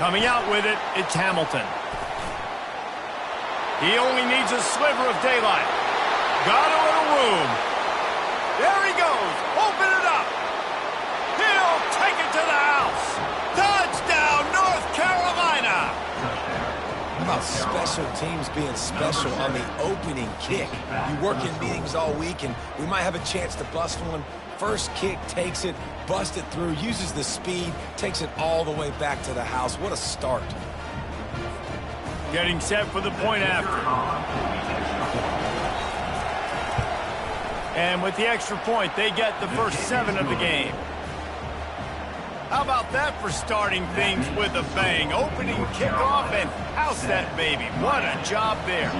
Coming out with it, it's Hamilton. He only needs a sliver of daylight. Got a little room. There he goes. Open it up. He'll take it to the house. Touchdown, North Carolina. How about special teams being special on the opening kick? You work in meetings all week, and we might have a chance to bust one. First kick, takes it, busts it through, uses the speed, takes it all the way back to the house. What a start. Getting set for the point after. And with the extra point, they get the first 7 of the game. How about that for starting things with a bang? Opening kickoff and house that baby. What a job there.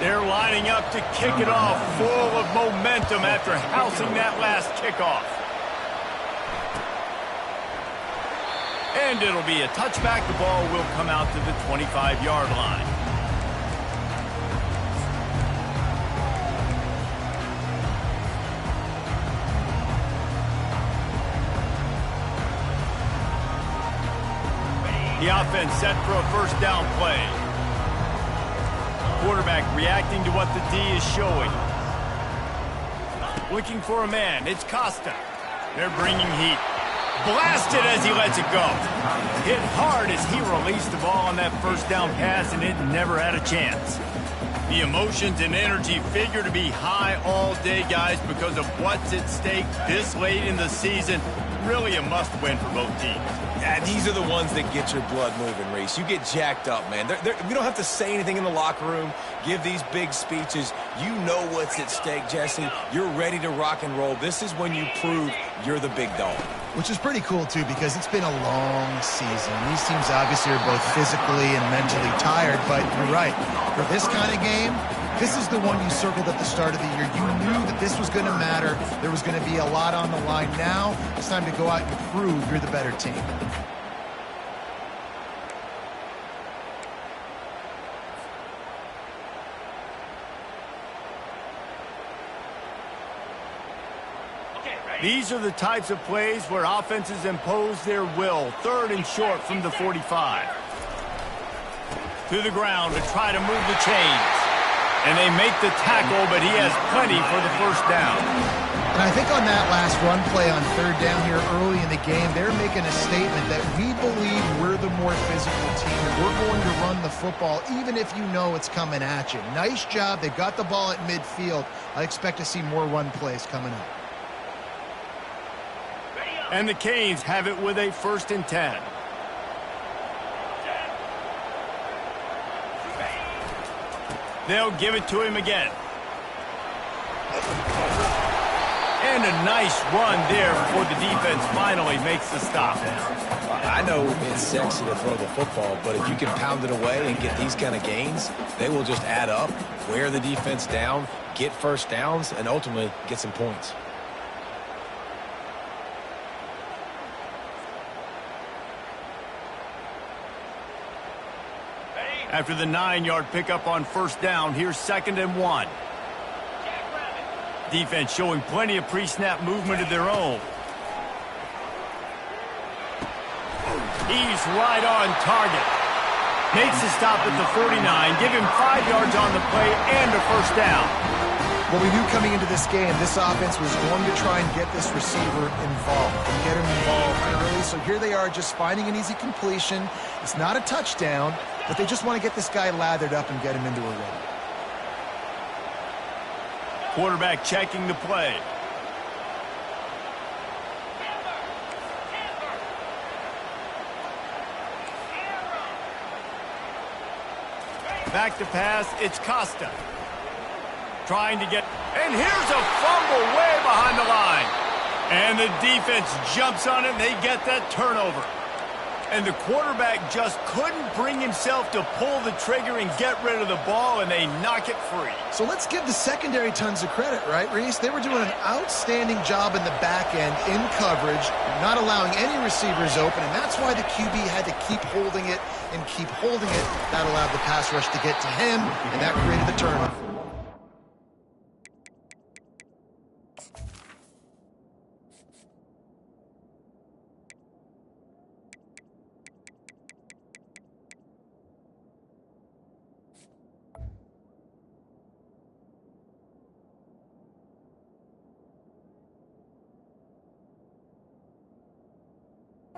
They're lining up to kick it off full of momentum after housing that last kickoff. And it'll be a touchback. The ball will come out to the 25-yard line. The offense set for a first down play. Quarterback reacting to what the D is showing. Looking for a man. It's Costa. They're bringing heat. Blasted as he lets it go. Hit hard as he released the ball on that first down pass, and it never had a chance. The emotions and energy figure to be high all day, guys, because of what's at stake this late in the season. Really a must-win for both teams. Yeah, these are the ones that get your blood moving, Reese. You get jacked up, man. We don't have to say anything in the locker room, give these big speeches. You know what's at stake, Jesse. You're ready to rock and roll. This is when you prove you're the big dog. Which is pretty cool, too, because it's been a long season. These teams obviously are both physically and mentally tired, but you're right. For this kind of game, this is the one you circled at the start of the year. You knew that this was going to matter. There was going to be a lot on the line. Now it's time to go out and prove you're the better team. These are the types of plays where offenses impose their will. 3rd and short from the 45. To the ground to try to move the chains. And they make the tackle, but he has plenty for the first down. And I think on that last run play on 3rd down here early in the game, they're making a statement that we believe we're the more physical team. And we're going to run the football even if you know it's coming at you. Nice job. They've got the ball at midfield. I expect to see more run plays coming up. And the Canes have it with a 1st and 10. They'll give it to him again. And a nice run there before the defense finally makes the stop. I know it's sexy to throw the football, but if you can pound it away and get these kind of gains, they will just add up, wear the defense down, get first downs, and ultimately get some points. After the 9-yard pickup on 1st down, here's 2nd and 1. Defense showing plenty of pre-snap movement of their own. He's right on target. Makes the stop at the 49. Give him 5 yards on the play and a first down. Well, we knew coming into this game, this offense was going to try and get this receiver involved and get him involved early. So here they are just finding an easy completion. It's not a touchdown, but they just want to get this guy lathered up and get him into a rhythm. Quarterback checking the play. Back to pass, it's Costa. Trying to get, and here's a fumble way behind the line. And the defense jumps on it, and they get that turnover. And the quarterback just couldn't bring himself to pull the trigger and get rid of the ball, and they knock it free. So let's give the secondary tons of credit, right, Reese? They were doing an outstanding job in the back end, in coverage, not allowing any receivers open, and that's why the QB had to keep holding it and keep holding it. That allowed the pass rush to get to him, and that created the turnover.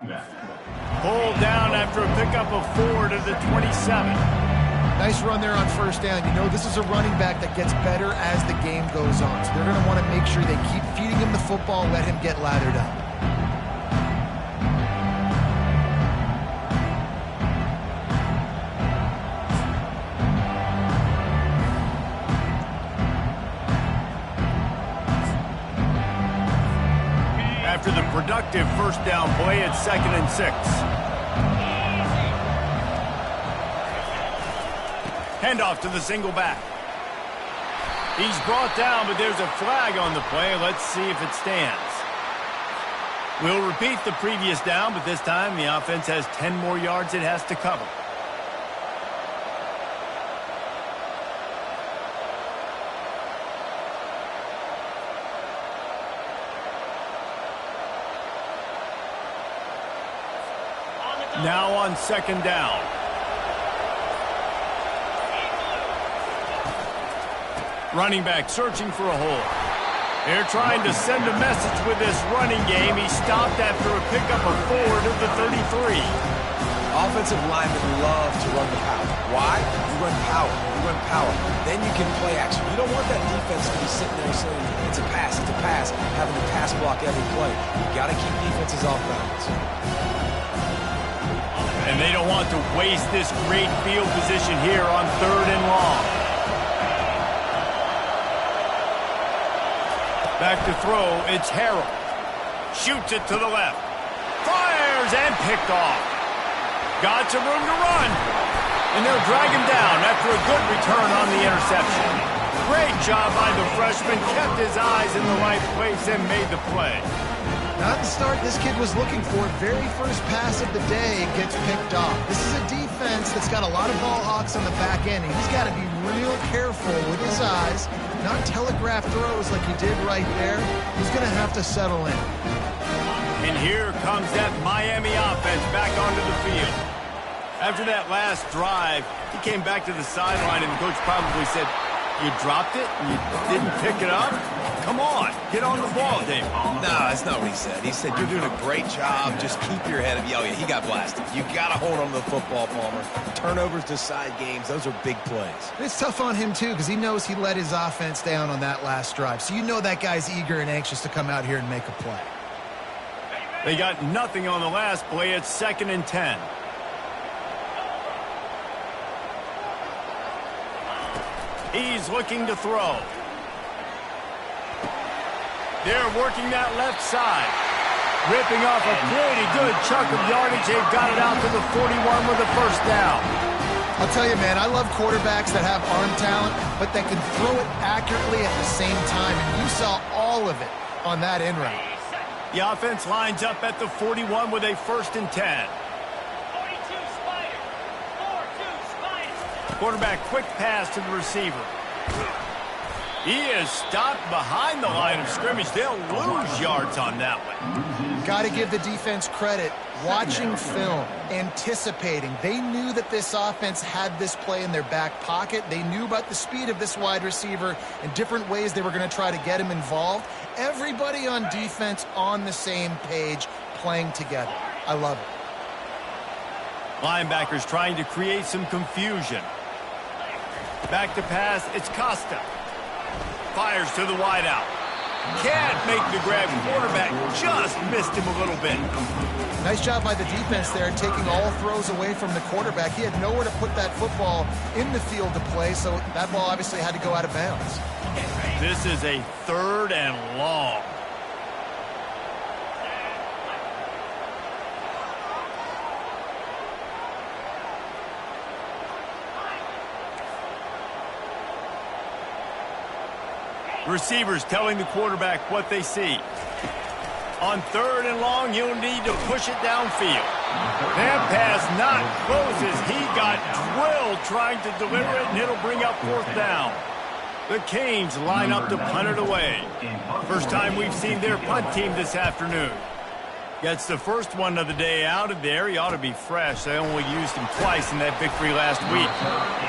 Pulled down after a pickup of 4 to the 27. Nice run there on first down. You know, this is a running back that gets better as the game goes on. So they're going to want to make sure they keep feeding him the football, let him get lathered up. After the productive first down play, it's 2nd and 6. Handoff to the single back. He's brought down, but there's a flag on the play. Let's see if it stands. We'll repeat the previous down, but this time the offense has 10 more yards it has to cover. Now on 2nd down. Running back searching for a hole. They're trying to send a message with this running game. He stopped after a pickup of 4 to the 33. Offensive linemen love to run the power. Why? You run power. You run power. Then you can play action. You don't want that defense to be sitting there saying, it's a pass, having to pass block every play. You got to keep defenses off balance. And they don't want to waste this great field position here on 3rd and long. Back to throw, it's Harold. Shoots it to the left. Fires and picked off. Got some room to run. And they'll drag him down after a good return on the interception. Great job by the freshman. Kept his eyes in the right place and made the play. Not the start this kid was looking for. Very first pass of the day gets picked off. This is a defense that's got a lot of ball hawks on the back end, and he's got to be real careful with his eyes, not telegraph throws like he did right there. He's going to have to settle in. And here comes that Miami offense back onto the field. After that last drive, he came back to the sideline, and the coach probably said, you dropped it? You didn't pick it up? Come on, get on the ball, Dave. No, that's not what he said. He said, you're doing a great job. Just keep your head up. Oh, yeah, he got blasted. You got to hold on to the football, Palmer. Turnovers decide games. Those are big plays. And it's tough on him, too, because he knows he let his offense down on that last drive. So you know that guy's eager and anxious to come out here and make a play. They got nothing on the last play. It's 2nd and 10. He's looking to throw. They're working that left side. Ripping off a pretty good chunk of yardage. They've got it out to the 41 with a first down. I'll tell you, man, I love quarterbacks that have arm talent, but that can throw it accurately at the same time. And you saw all of it on that in route. The offense lines up at the 41 with a 1st and 10. 42 Spider. 4-2 Spider. Quarterback quick pass to the receiver. He is stopped behind the line of scrimmage. They'll lose yards on that one. Got to give the defense credit. Watching film, anticipating. They knew that this offense had this play in their back pocket. They knew about the speed of this wide receiver and different ways they were going to try to get him involved. Everybody on defense on the same page, playing together. I love it. Linebackers trying to create some confusion. Back to pass, it's Costa. Fires to the wideout. Can't make the grab. Quarterback just missed him a little bit. Nice job by the defense there, taking all throws away from the quarterback. He had nowhere to put that football in the field to play, so that ball obviously had to go out of bounds. This is a 3rd and long. Receivers telling the quarterback what they see. On 3rd and long, you'll need to push it downfield. That pass not close as he got drilled trying to deliver it, and it'll bring up 4th down. The Canes line up to punt it away. First time we've seen their punt team this afternoon. Gets the first one of the day out of there. He ought to be fresh. They only used him twice in that victory last week.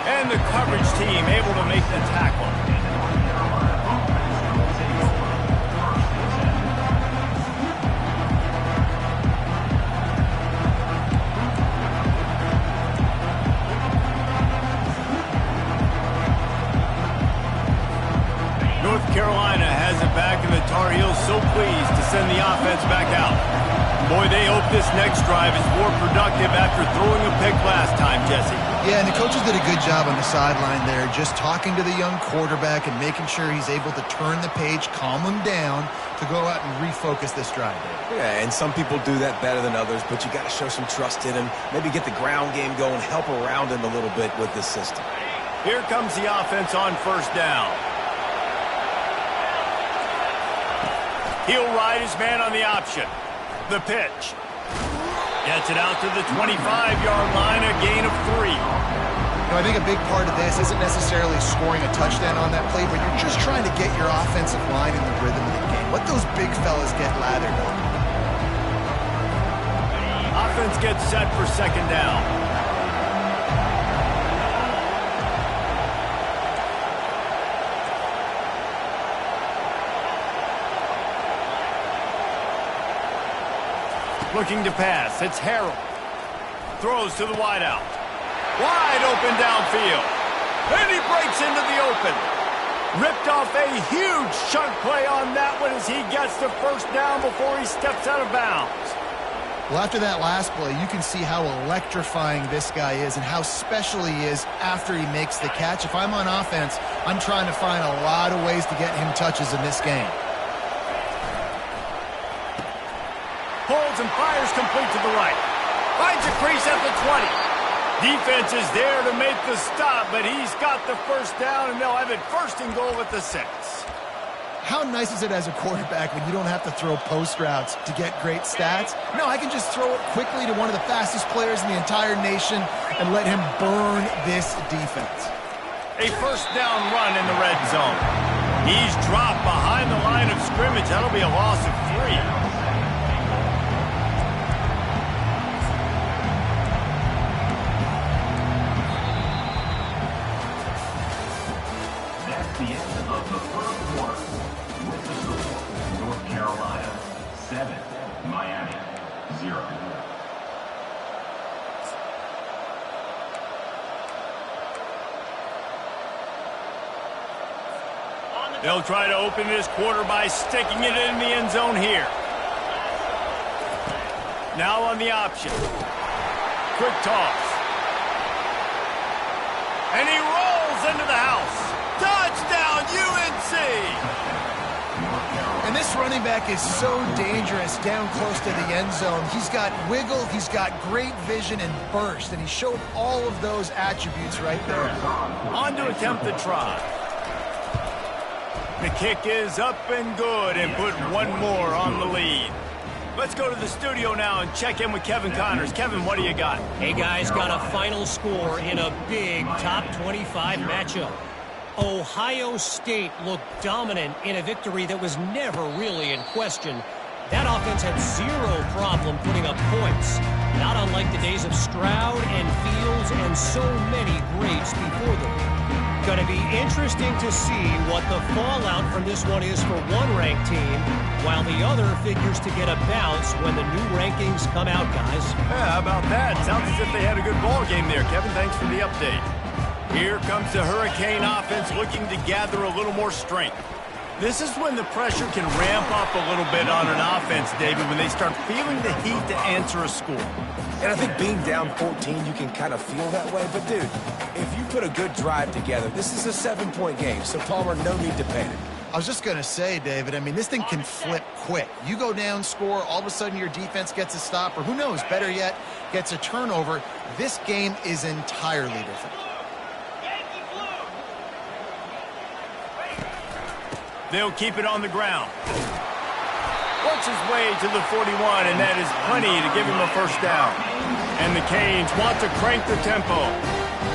And the coverage team able to make the tackle. next drive is more productive after throwing a pick last time, Jesse. Yeah, and the coaches did a good job on the sideline there, just talking to the young quarterback and making sure he's able to turn the page, calm him down to go out and refocus this drive. Yeah, and some people do that better than others, but you got to show some trust in him. Maybe get the ground game going, help around him a little bit with this system. Here comes the offense on first down. He'll ride his man on the option. The pitch. Gets it out to the 25-yard line, a gain of 3. You know, I think a big part of this isn't necessarily scoring a touchdown on that play, but you're just trying to get your offensive line in the rhythm of the game. Let those big fellas get lathered up. Offense gets set for second down. Looking to pass. It's Harold. Throws to the wideout. Wide open downfield. And he breaks into the open. Ripped off a huge chunk play on that one as he gets the first down before he steps out of bounds. Well, after that last play, you can see how electrifying this guy is and how special he is after he makes the catch. If I'm on offense, I'm trying to find a lot of ways to get him touches in this game. Pulls and fires complete to the right. Finds a crease at the 20. Defense is there to make the stop, but he's got the first down, and they'll have it first and goal at the 6. How nice is it as a quarterback when you don't have to throw post routes to get great stats? No, I can just throw it quickly to one of the fastest players in the entire nation and let him burn this defense. A first down run in the red zone. He's dropped behind the line of scrimmage. That'll be a loss of 3. The end of the first quarter. With the score, North Carolina 7, Miami 0. They'll try to open this quarter by sticking it in the end zone here. Now on the option. Quick toss. And he rolls into the house. Touchdown, UNC! And this running back is so dangerous down close to the end zone. He's got wiggle, he's got great vision and burst, and he showed all of those attributes right there. On to attempt the try. The kick is up and good and put one more on the lead. Let's go to the studio now and check in with Kevin Connors. Kevin, what do you got? Hey, guys, got a final score in a big top 25 matchup. Ohio State looked dominant in a victory that was never really in question. That offense had zero problem putting up points, not unlike the days of Stroud and Fields and so many greats before them. Going to be interesting to see what the fallout from this one is for one ranked team, while the other figures to get a bounce when the new rankings come out, guys. Yeah, how about that? Sounds as if they had a good ball game there. Kevin, thanks for the update. Here comes the Hurricane offense looking to gather a little more strength. This is when the pressure can ramp up a little bit on an offense, David, when they start feeling the heat to answer a score. And I think being down 14, you can kind of feel that way. But, dude, if you put a good drive together, this is a 7-point game. So, Palmer, no need to panic. I was just going to say, David, I mean, this thing can flip quick. You go down, score, all of a sudden your defense gets a stop, or who knows, better yet, gets a turnover. This game is entirely different. They'll keep it on the ground. Works his way to the 41, and that is plenty to give him a first down. And the Canes want to crank the tempo.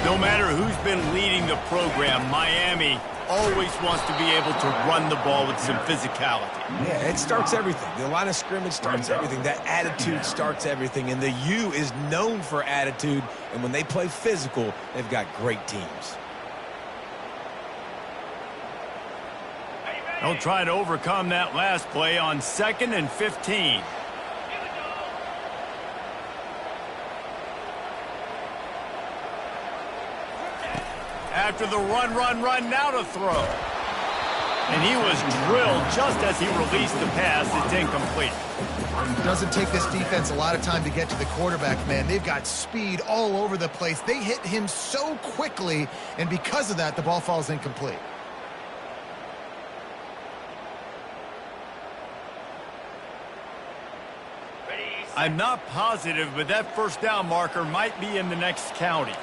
No matter who's been leading the program, Miami always wants to be able to run the ball with some physicality. Yeah, it starts everything. The line of scrimmage starts everything. That attitude starts everything. And the U is known for attitude. And when they play physical, they've got great teams. They'll try to overcome that last play on 2nd and 15. After the run, now to throw. And he was drilled just as he released the pass. It's incomplete. It doesn't take this defense a lot of time to get to the quarterback, man. They've got speed all over the place. They hit him so quickly, and because of that, the ball falls incomplete. I'm not positive, but that first down marker might be in the next county.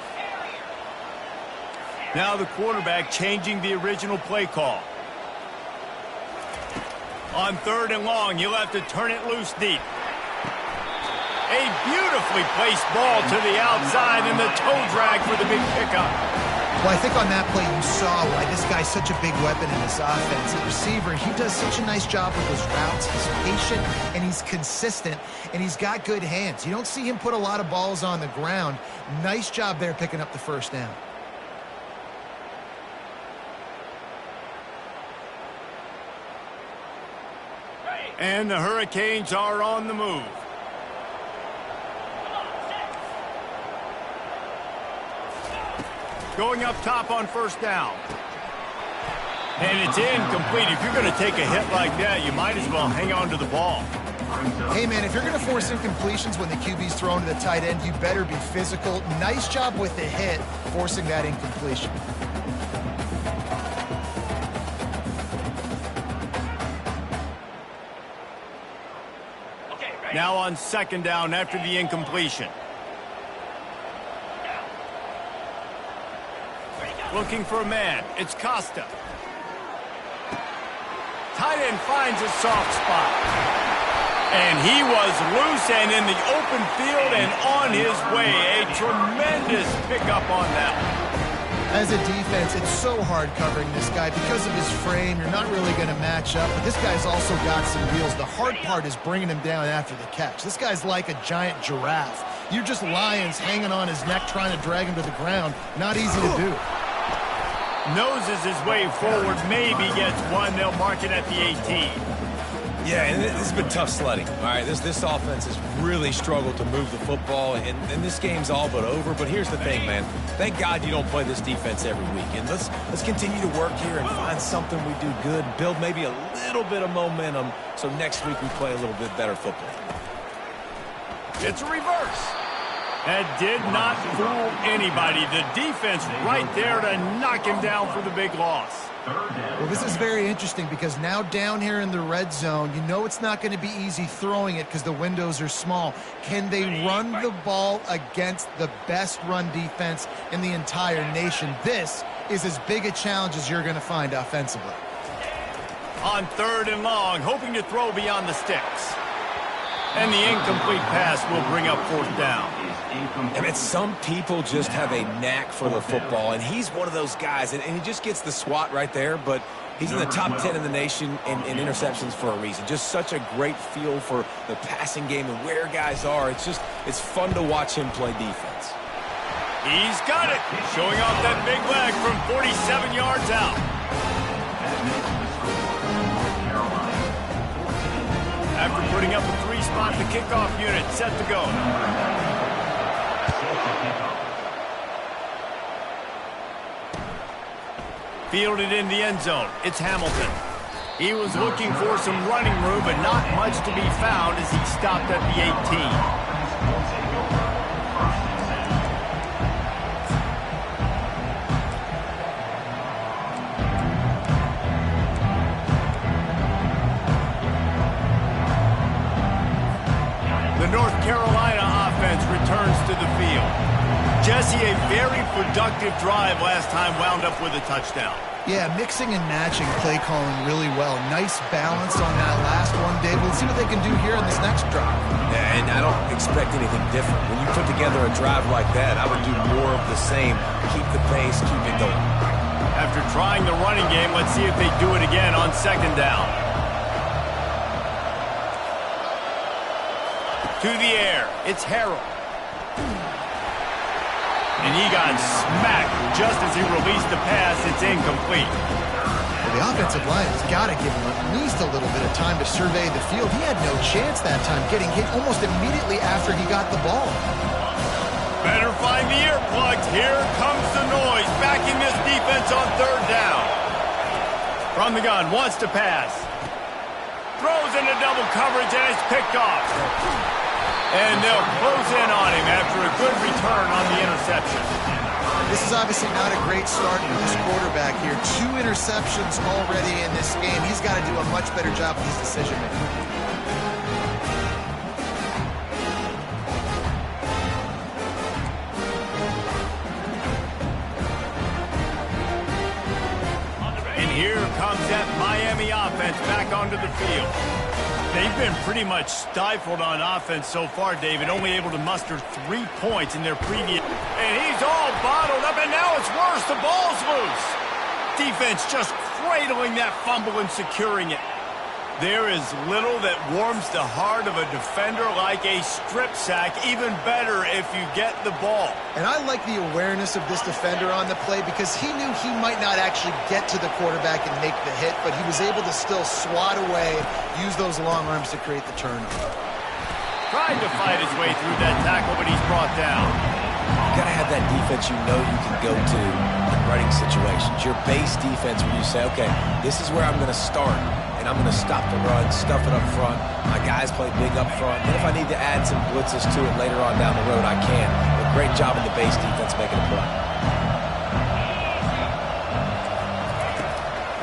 Now the quarterback changing the original play call. On 3rd and long, you'll have to turn it loose deep. A beautifully placed ball to the outside and the toe drag for the big pickup. Well, I think on that play you saw why this guy's such a big weapon in this offense. The receiver, he does such a nice job with those routes. He's patient, and he's consistent, and he's got good hands. You don't see him put a lot of balls on the ground. Nice job there picking up the first down. And the Hurricanes are on the move. Going up top on first down. And it's incomplete. If you're going to take a hit like that, you might as well hang on to the ball. Hey, man, if you're going to force incompletions when the QB's thrown to the tight end, you better be physical. Nice job with the hit, forcing that incompletion. Now on 2nd down after the incompletion. Looking for a man. It's Costa. Tight end finds a soft spot. And he was loose and in the open field and on his way. A tremendous pickup on that one. As a defense, it's so hard covering this guy. Because of his frame, you're not really going to match up. But this guy's also got some wheels. The hard part is bringing him down after the catch. This guy's like a giant giraffe. You're just lions hanging on his neck trying to drag him to the ground. Not easy to do. Noses his way forward, maybe gets one. They'll mark it at the 18. Yeah, and this has been tough sledding. All right, this offense has really struggled to move the football, and this game's all but over. But here's the thing, man. Thank God you don't play this defense every week. And let's continue to work here and find something we do good, build maybe a little bit of momentum so next week we play a little bit better football. It's a reverse. That did not fool anybody. The defense right there to knock him down for the big loss. Well, this is very interesting because now down here in the red zone, you know it's not going to be easy throwing it because the windows are small. Can they run the ball against the best run defense in the entire nation? This is as big a challenge as you're going to find offensively. On 3rd and long, hoping to throw beyond the sticks. And the incomplete pass will bring up 4th down. I mean, some people just have a knack for the football, and he's one of those guys, and he just gets the swat right there, but he's in the top 10 in the nation in interceptions for a reason. Just such a great feel for the passing game and where guys are. It's fun to watch him play defense. He's got it. Showing off that big leg from 47 yards out. After putting up a 3-spot, the kickoff unit set to go. Fielded in the end zone. It's Hamilton. He was looking for some running room, but not much to be found as he stopped at the 18. North Carolina offense returns to the field. Jesse, a very productive drive last time wound up with a touchdown. Yeah, mixing and matching play calling really well. Nice balance on that last one, Dave. Let's see what they can do here in this next drive. Yeah, and I don't expect anything different. When you put together a drive like that, I would do more of the same. Keep the pace, keep it going. After trying the running game, let's see if they do it again on 2nd down. To the air, it's Harrell. And he got smacked just as he released the pass. It's incomplete. Well, the offensive line has got to give him at least a little bit of time to survey the field. He had no chance that time, getting hit almost immediately after he got the ball. Better find the earplugs. Here comes the noise, backing this defense on 3rd down. From the gun, wants to pass. Throws into double coverage, and it's picked off. And they'll close in on him after a good return on the interception. This is obviously not a great start for this quarterback here. 2 interceptions already in this game. He's got to do a much better job with his decision-making. Here comes that Miami offense back onto the field. They've been pretty much stifled on offense so far, David, only able to muster 3 points in their previous. And he's all bottled up, and now it's worse. The ball's loose. Defense just cradling that fumble and securing it. There is little that warms the heart of a defender like a strip sack. Even better if you get the ball. And I like the awareness of this defender on the play because he knew he might not actually get to the quarterback and make the hit, but he was able to still swat away, use those long arms to create the turnover. Tried to fight his way through that tackle, but he's brought down. You got to have that defense you know you can go to in running situations. Your base defense where you say, okay, this is where I'm going to start. And I'm going to stop the run, stuff it up front. My guys play big up front. Then if I need to add some blitzes to it later on down the road, I can. But great job in the base defense making a play.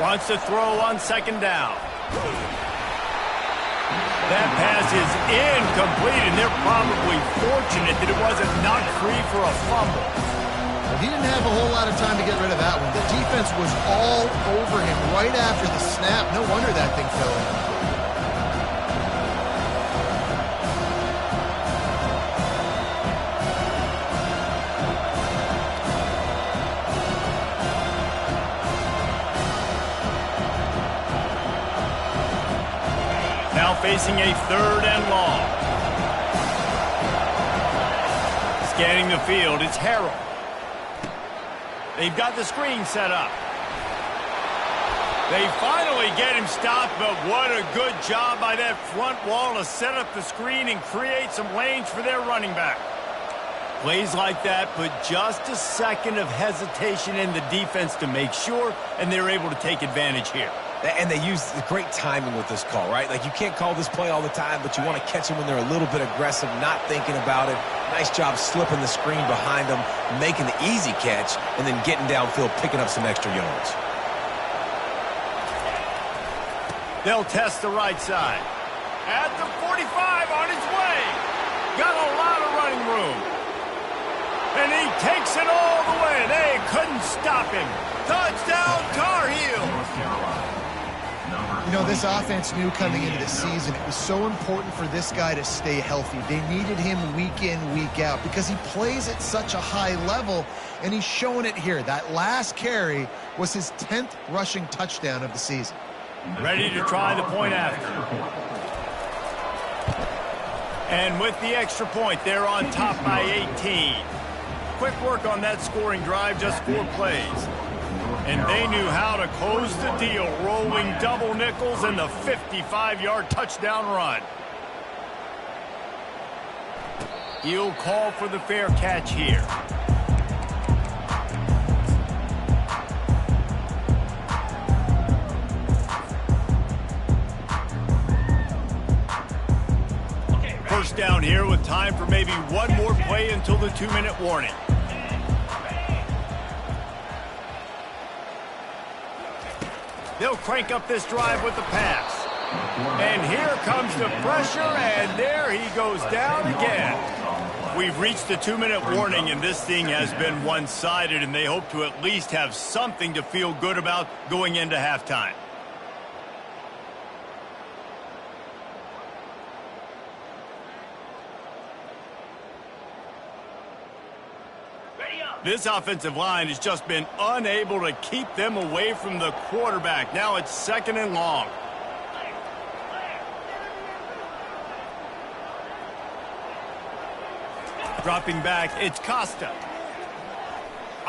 Wants to throw on second down. That pass is incomplete, and they're probably fortunate that it wasn't knocked free for a fumble. He didn't have a whole lot of time to get rid of that one. The defense was all over him right after the snap. No wonder that thing fell in. Now facing a 3rd and long. Scanning the field, it's Harrell. They've got the screen set up. They finally get him stopped, but what a good job by that front wall to set up the screen and create some lanes for their running back. Plays like that put just a second of hesitation in the defense to make sure, and they're able to take advantage here. And they use the great timing with this call, right? Like, you can't call this play all the time, but you want to catch them when they're a little bit aggressive, not thinking about it. Nice job slipping the screen behind them, making the easy catch, and then getting downfield, picking up some extra yards. They'll test the right side. At the 45 on his way. Got a lot of running room. And he takes it all the way. They couldn't stop him. Touchdown, Tar Heels. You know, this offense knew coming into the season it was so important for this guy to stay healthy. They needed him week in, week out because he plays at such a high level, and he's showing it here. That last carry was his 10th rushing touchdown of the season. Ready to try the point after. And with the extra point, they're on top by 18. Quick work on that scoring drive, just 4 plays. And they knew how to close the deal, rolling double nickels and the 55-yard touchdown run. He'll call for the fair catch here. First down here with time for maybe one more play until the 2-minute warning. They'll crank up this drive with the pass. And here comes the pressure, and there he goes down again. We've reached the 2-minute warning, and this thing has been one-sided, and they hope to at least have something to feel good about going into halftime. This offensive line has just been unable to keep them away from the quarterback. Now it's 2nd and long. Dropping back, it's Costa.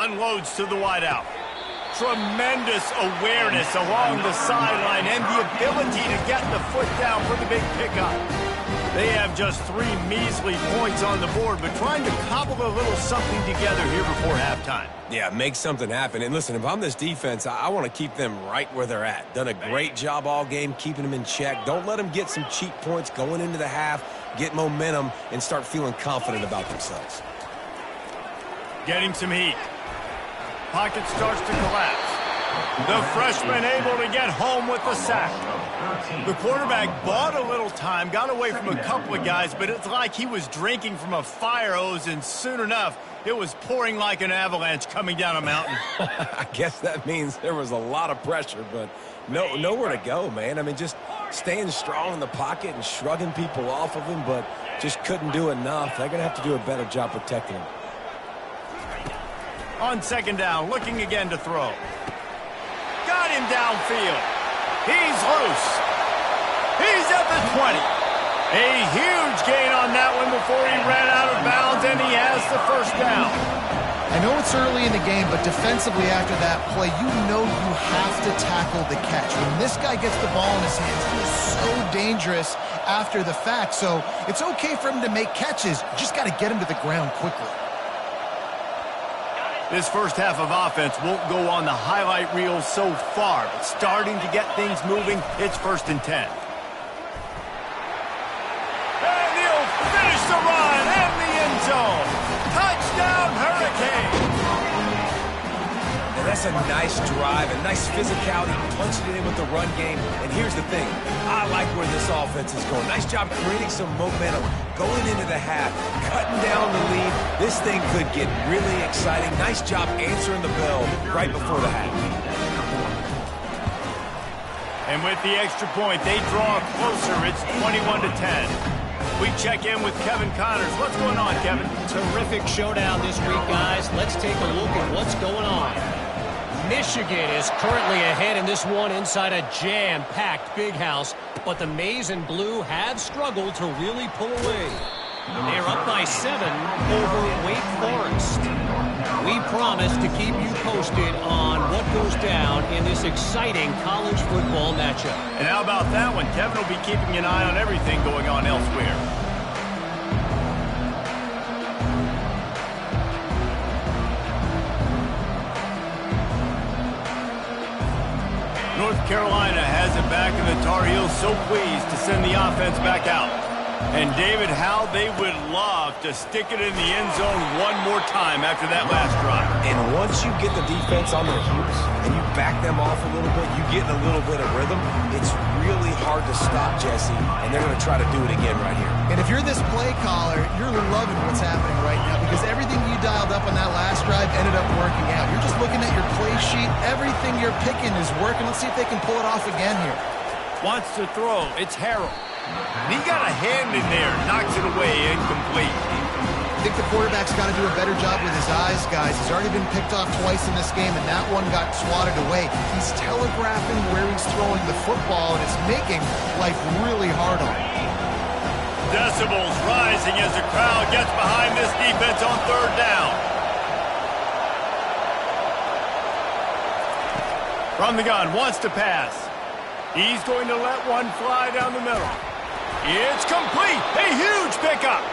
Unloads to the wideout. Tremendous awareness along the sideline and the ability to get the foot down for the big pickup. They have just 3 measly points on the board, but trying to cobble a little something together here before halftime. Yeah, make something happen. And listen, if I'm this defense, I want to keep them right where they're at. Done a great job all game keeping them in check. Don't let them get some cheap points going into the half, get momentum, and start feeling confident about themselves. Getting some heat. Pocket starts to collapse. The freshman able to get home with the sack. The quarterback bought a little time, got away from a couple of guys, but it's like he was drinking from a fire hose, and soon enough, it was pouring like an avalanche coming down a mountain. I guess that means there was a lot of pressure, but nowhere to go, man. I mean, just staying strong in the pocket and shrugging people off of him, but just couldn't do enough. They're going to have to do a better job protecting him. On second down, looking again to throw. Got him downfield. He's loose. He's at the 20. A huge gain on that one before he ran out of bounds, and he has the first down. I know it's early in the game, but defensively after that play, you know you have to tackle the catch. When this guy gets the ball in his hands, he is so dangerous after the fact. So it's okay for him to make catches. You just got to get him to the ground quickly. This first half of offense won't go on the highlight reel so far, but starting to get things moving, it's 1st and 10. And he'll finish the run in the end zone. Touchdown, Hurricane! And that's a nice drive, a nice physicality, punching it in with the run game. And here's the thing, I like where this offense is going. Nice job creating some momentum, going into the half, cutting down the lead. This thing could get really exciting. Nice job answering the bell right before the half. And with the extra point, they draw closer. It's 21-10. We check in with Kevin Connors. What's going on, Kevin? Terrific showdown this week, guys. Let's take a look at what's going on. Michigan is currently ahead in this one inside a jam-packed Big House, but the Maize and Blue have struggled to really pull away. They're up by 7 over Wake Forest. We promise to keep you posted on what goes down in this exciting college football matchup. And how about that one? Kevin will be keeping an eye on everything going on elsewhere. North Carolina has it back, and the Tar Heels so pleased to send the offense back out. And David, how they would love to stick it in the end zone one more time after that last drive. And once you get the defense on their heels and you back them off a little bit, you get in a little bit of rhythm, it's really hard to stop, Jesse, and they're going to try to do it again right here. And if you're this play caller, you're loving what's happening right now because everything you dialed up on that last drive ended up working out. You're just looking at your play sheet. Everything you're picking is working. Let's see if they can pull it off again here. Wants to throw. It's Harrell. He got a hand in there. Knocks it away. Incomplete. I think the quarterback's got to do a better job with his eyes, guys. He's already been picked off twice in this game, and that one got swatted away. He's telegraphing where he's throwing the football, and it's making life really hard on him. Decibels rising as the crowd gets behind this defense on 3rd down. From the gun, wants to pass. He's going to let one fly down the middle. It's complete. A huge pickup.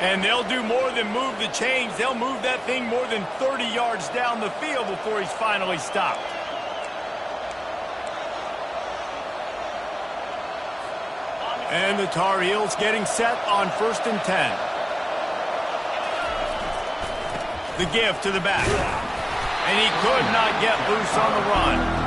And they'll do more than move the chains. They'll move that thing more than 30 yards down the field before he's finally stopped. And the Tar Heels getting set on 1st and 10. The give to the back. And he could not get loose on the run.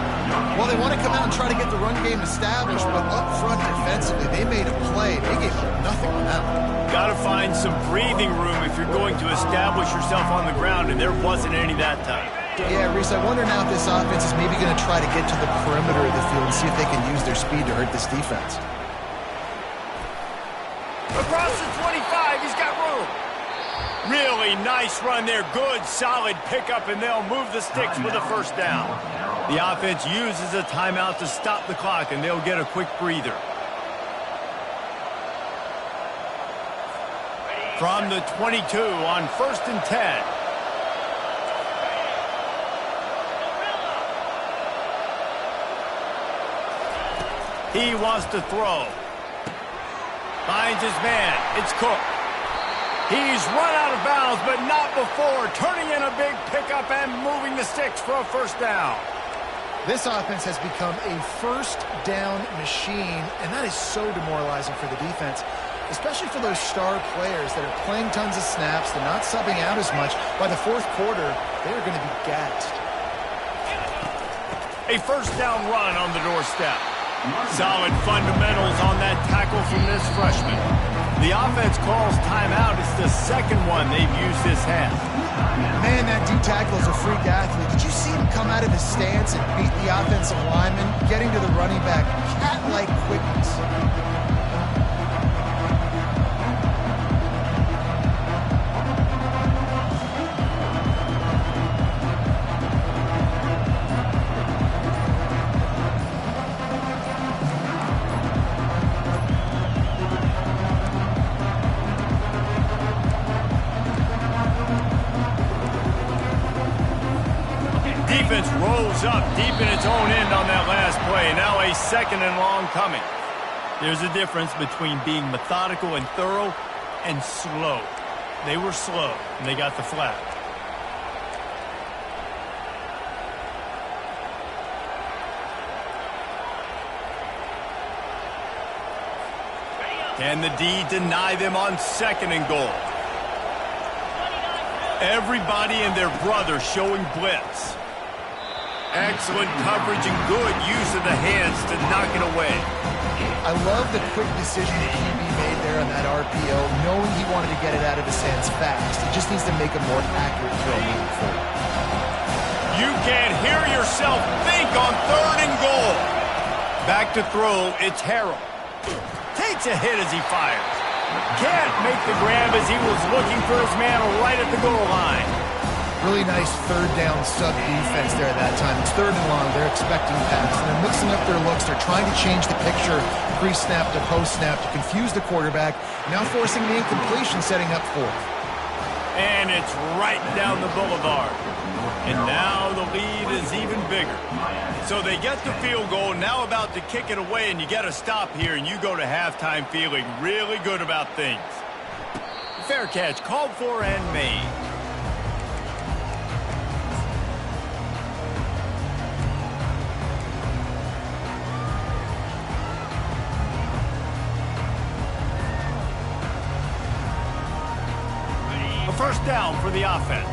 Well, they want to come out and try to get the run game established, but up front defensively, they made a play. They gave nothing on that one. Got to find some breathing room if you're going to establish yourself on the ground, and there wasn't any that time. Yeah, Reese, I wonder now if this offense is maybe going to try to get to the perimeter of the field and see if they can use their speed to hurt this defense. Across the 25, he's got room. Really nice run there. Good, solid pickup, and they'll move the sticks with a first down. The offense uses a timeout to stop the clock, and they'll get a quick breather. From the 22 on 1st and 10. He wants to throw. Finds his man. It's Cook. He's run out of bounds, but not before turning in a big pickup and moving the sticks for a first down. This offense has become a first down machine, and that is so demoralizing for the defense, especially for those star players that are playing tons of snaps. They're not subbing out as much. By the fourth quarter, they're going to be gassed. A first down run on the doorstep. Solid fundamentals on that tackle from this freshman. The offense calls timeout. It's the second one they've used this half. Man, that D-tackle is a freak athlete. Did you see him come out of his stance and beat the offensive lineman, getting to the running back? Cat-like quickness. Defense rolls up deep in its own end on that last play. Now a second and long coming. There's a difference between being methodical and thorough and slow. They were slow, and they got the flag. Can the D deny them on second and goal? Everybody and their brother showing blitz. Excellent coverage and good use of the hands to knock it away. I love the quick decision the QB made there on that RPO, knowing he wanted to get it out of his hands fast. He just needs to make a more accurate throw moving forward. You can't hear yourself think on third and goal. Back to throw, it's Harrell. Takes a hit as he fires. Can't make the grab as he was looking for his man right at the goal line. Really nice third down sub defense there at that time. It's third and long. They're expecting pass, and they're mixing up their looks. They're trying to change the picture pre-snap to post-snap to confuse the quarterback, now forcing the incompletion, setting up fourth. And it's right down the boulevard. And now the lead is even bigger. So they get the field goal, now about to kick it away, and you get a stop here, and you go to halftime feeling really good about things. Fair catch, called for and made. A first down for the offense.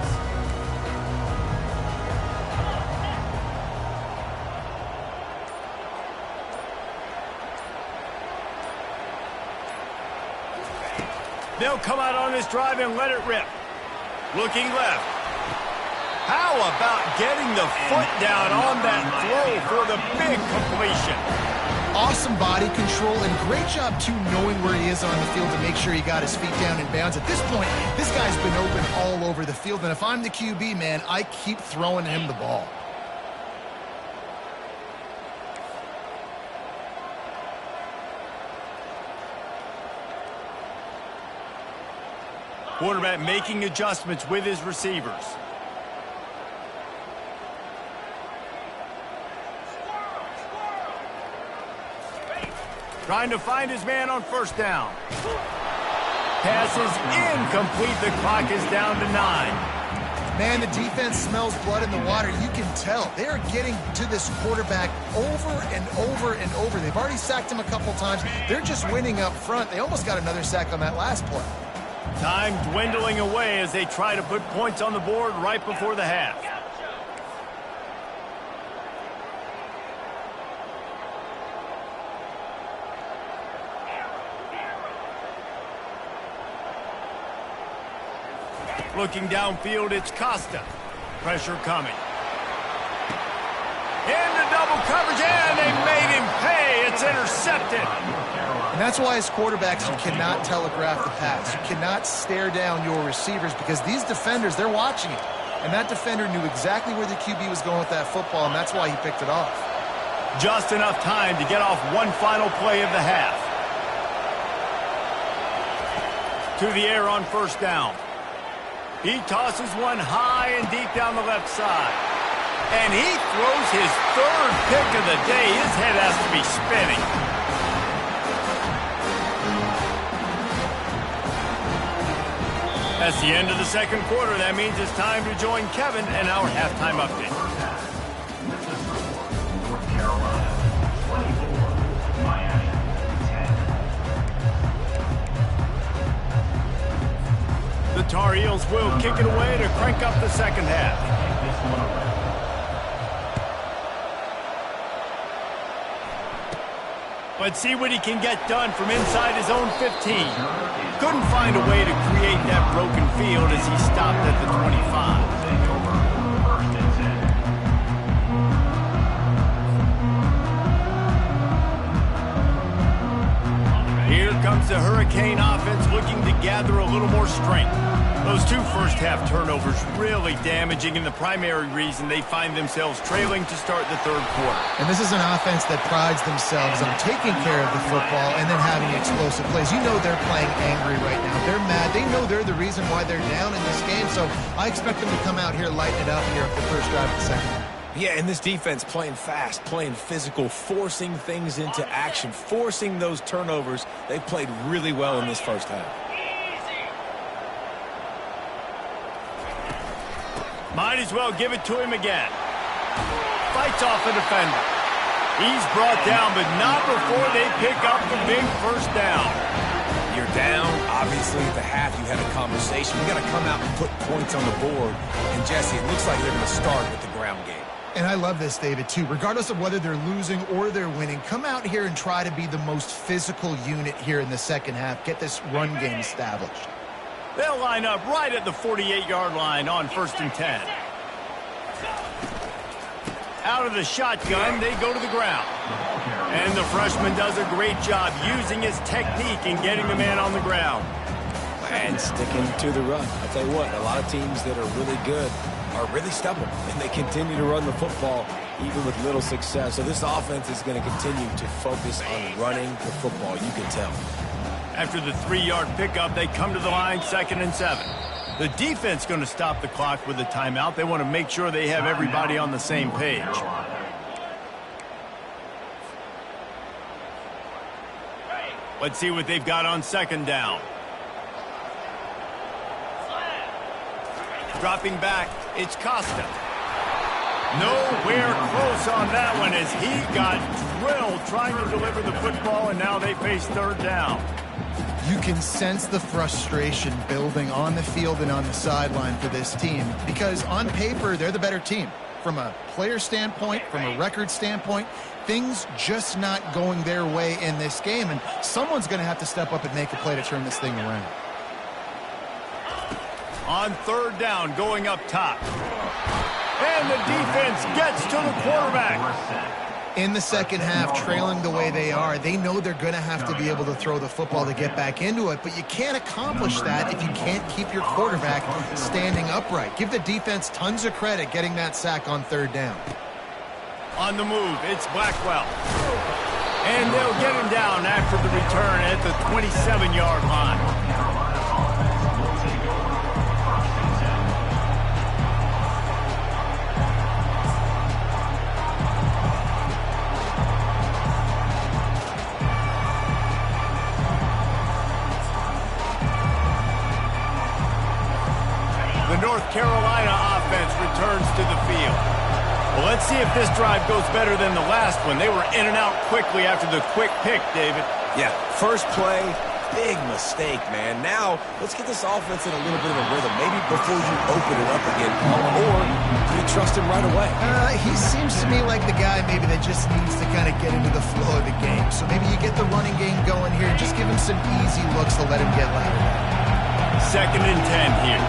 They'll come out on this drive and let it rip. Looking left. How about getting the foot down on that throw for the big completion? Awesome body control and great job, too, knowing where he is on the field to make sure he got his feet down in bounds. At this point, this guy's been open all over the field, and if I'm the QB, man, I keep throwing him the ball. Quarterback making adjustments with his receivers. Trying to find his man on first down. Pass is incomplete. The clock is down to 9. Man, the defense smells blood in the water. You can tell. They are getting to this quarterback over and over and over. They've already sacked him a couple times. They're just winning up front. They almost got another sack on that last play. Time dwindling away as they try to put points on the board right before the half. Looking downfield, it's Costa. Pressure coming. Into double coverage, and they made him pay. It's intercepted. And that's why as quarterbacks, you cannot telegraph the pass. You cannot stare down your receivers because these defenders, they're watching it. And that defender knew exactly where the QB was going with that football, and that's why he picked it off. Just enough time to get off one final play of the half. To the air on first down. He tosses one high and deep down the left side. And he throws his third pick of the day. His head has to be spinning. That's the end of the second quarter. That means it's time to join Kevin and our halftime update. North Carolina 24, Miami 10. The Tar Heels will kick it away to crank up the second half. Let's see what he can get done from inside his own 15. Couldn't find a way to create that broken field as he stopped at the 25. Here comes the Hurricane offense looking to gather a little more strength. Those two first-half turnovers really damaging and the primary reason they find themselves trailing to start the third quarter. And this is an offense that prides themselves on taking care of the football and then having explosive plays. You know they're playing angry right now. They're mad. They know they're the reason why they're down in this game, so I expect them to come out here, lighten it up here for the first drive of the second half. Yeah, and this defense playing fast, playing physical, forcing things into action, forcing those turnovers. They played really well in this first half. Might as well give it to him again. Fights off a defender. He's brought down, but not before they pick up the big first down. You're down. Obviously, at the half, you had a conversation. You got to come out and put points on the board. And, Jesse, it looks like they're going to start with the ground game. And I love this, David, too. Regardless of whether they're losing or they're winning, come out here and try to be the most physical unit here in the second half. Get this run game established. They'll line up right at the 48-yard line on 1st and 10. Out of the shotgun, they go to the ground. And the freshman does a great job using his technique and getting the man on the ground. And sticking to the run. I'll tell you what, a lot of teams that are really good are really stubborn, and they continue to run the football even with little success. So this offense is going to continue to focus on running the football, you can tell. After the 3-yard pickup, they come to the line, 2nd and 7. The defense going to stop the clock with a timeout. They want to make sure they have everybody on the same page. Let's see what they've got on 2nd down. Dropping back, it's Costa. Nowhere close on that one as he got drilled trying to deliver the football, and now they face 3rd down. You can sense the frustration building on the field and on the sideline for this team because on paper, they're the better team. From a player standpoint, from a record standpoint, things just not going their way in this game, and someone's going to have to step up and make a play to turn this thing around. On 3rd down, going up top. And the defense gets to the quarterback. In the second half, trailing the way they are, they know they're going to have to be able to throw the football to get back into it, but you can't accomplish that if you can't keep your quarterback standing upright. Give the defense tons of credit getting that sack on 3rd down. On the move, it's Blackwell. And they'll get him down after the return at the 27-yard line. North Carolina offense returns to the field. Well, let's see if this drive goes better than the last one. They were in and out quickly after the quick pick, David. Yeah, first play, big mistake, man. Now, let's get this offense in a little bit of a rhythm. Maybe before you open it up again, or do you trust him right away? He seems to me like the guy maybe that just needs to kind of get into the flow of the game. So maybe you get the running game going here and just give him some easy looks to let him get louder. 2nd and 10 here.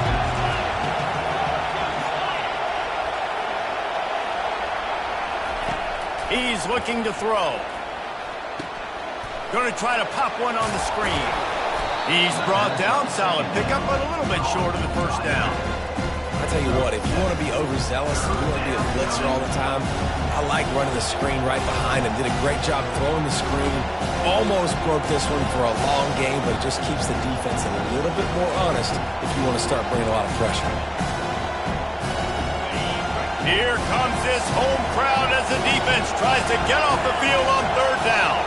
He's looking to throw. Going to try to pop one on the screen. He's brought down, solid pickup, but a little bit short of the first down. I tell you what, if you want to be overzealous, if you want to be a blitzer all the time, I like running the screen right behind him. Did a great job throwing the screen. Almost broke this one for a long game, but it just keeps the defense a little bit more honest if you want to start bringing a lot of pressure. Here comes this home crowd as the defense tries to get off the field on 3rd down.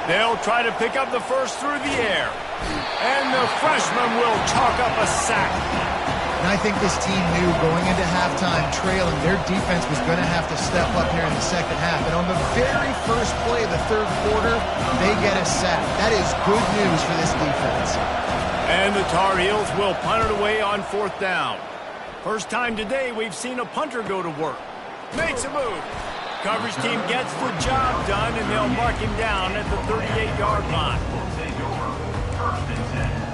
They'll try to pick up the first through the air. And the freshman will chalk up a sack. And I think this team knew going into halftime trailing, their defense was going to have to step up here in the second half. And on the very first play of the third quarter, they get a sack. That is good news for this defense. And the Tar Heels will punt it away on fourth down. First time today we've seen a punter go to work. Makes a move. Coverage team gets the job done, and they'll mark him down at the 38-yard line. Will take over. First and 10.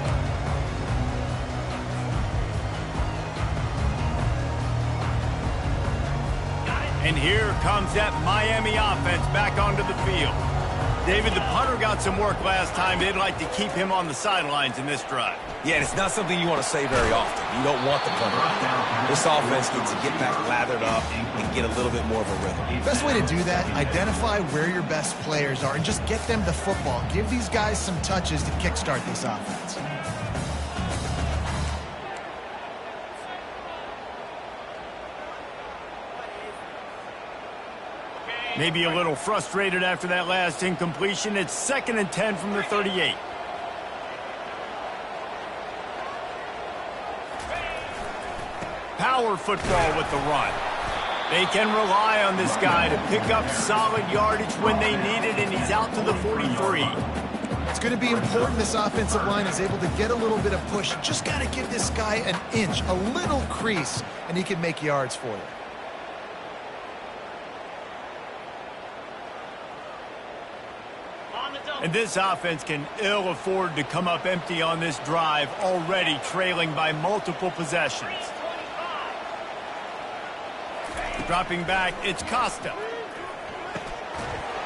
And here comes that Miami offense back onto the field. David, the punter got some work last time. They'd like to keep him on the sidelines in this drive. Yeah, and it's not something you want to say very often. You don't want the punter out there. This offense needs to get back lathered up and get a little bit more of a rhythm. Best way to do that, identify where your best players are and just get them the football. Give these guys some touches to kickstart this offense. Maybe a little frustrated after that last incompletion. It's 2nd and 10 from the 38. Power football with the run. They can rely on this guy to pick up solid yardage when they need it, and he's out to the 43. It's going to be important this offensive line is able to get a little bit of push. Just got to give this guy an inch, a little crease, and he can make yards for you. And this offense can ill afford to come up empty on this drive, already trailing by multiple possessions. Dropping back, it's Costa.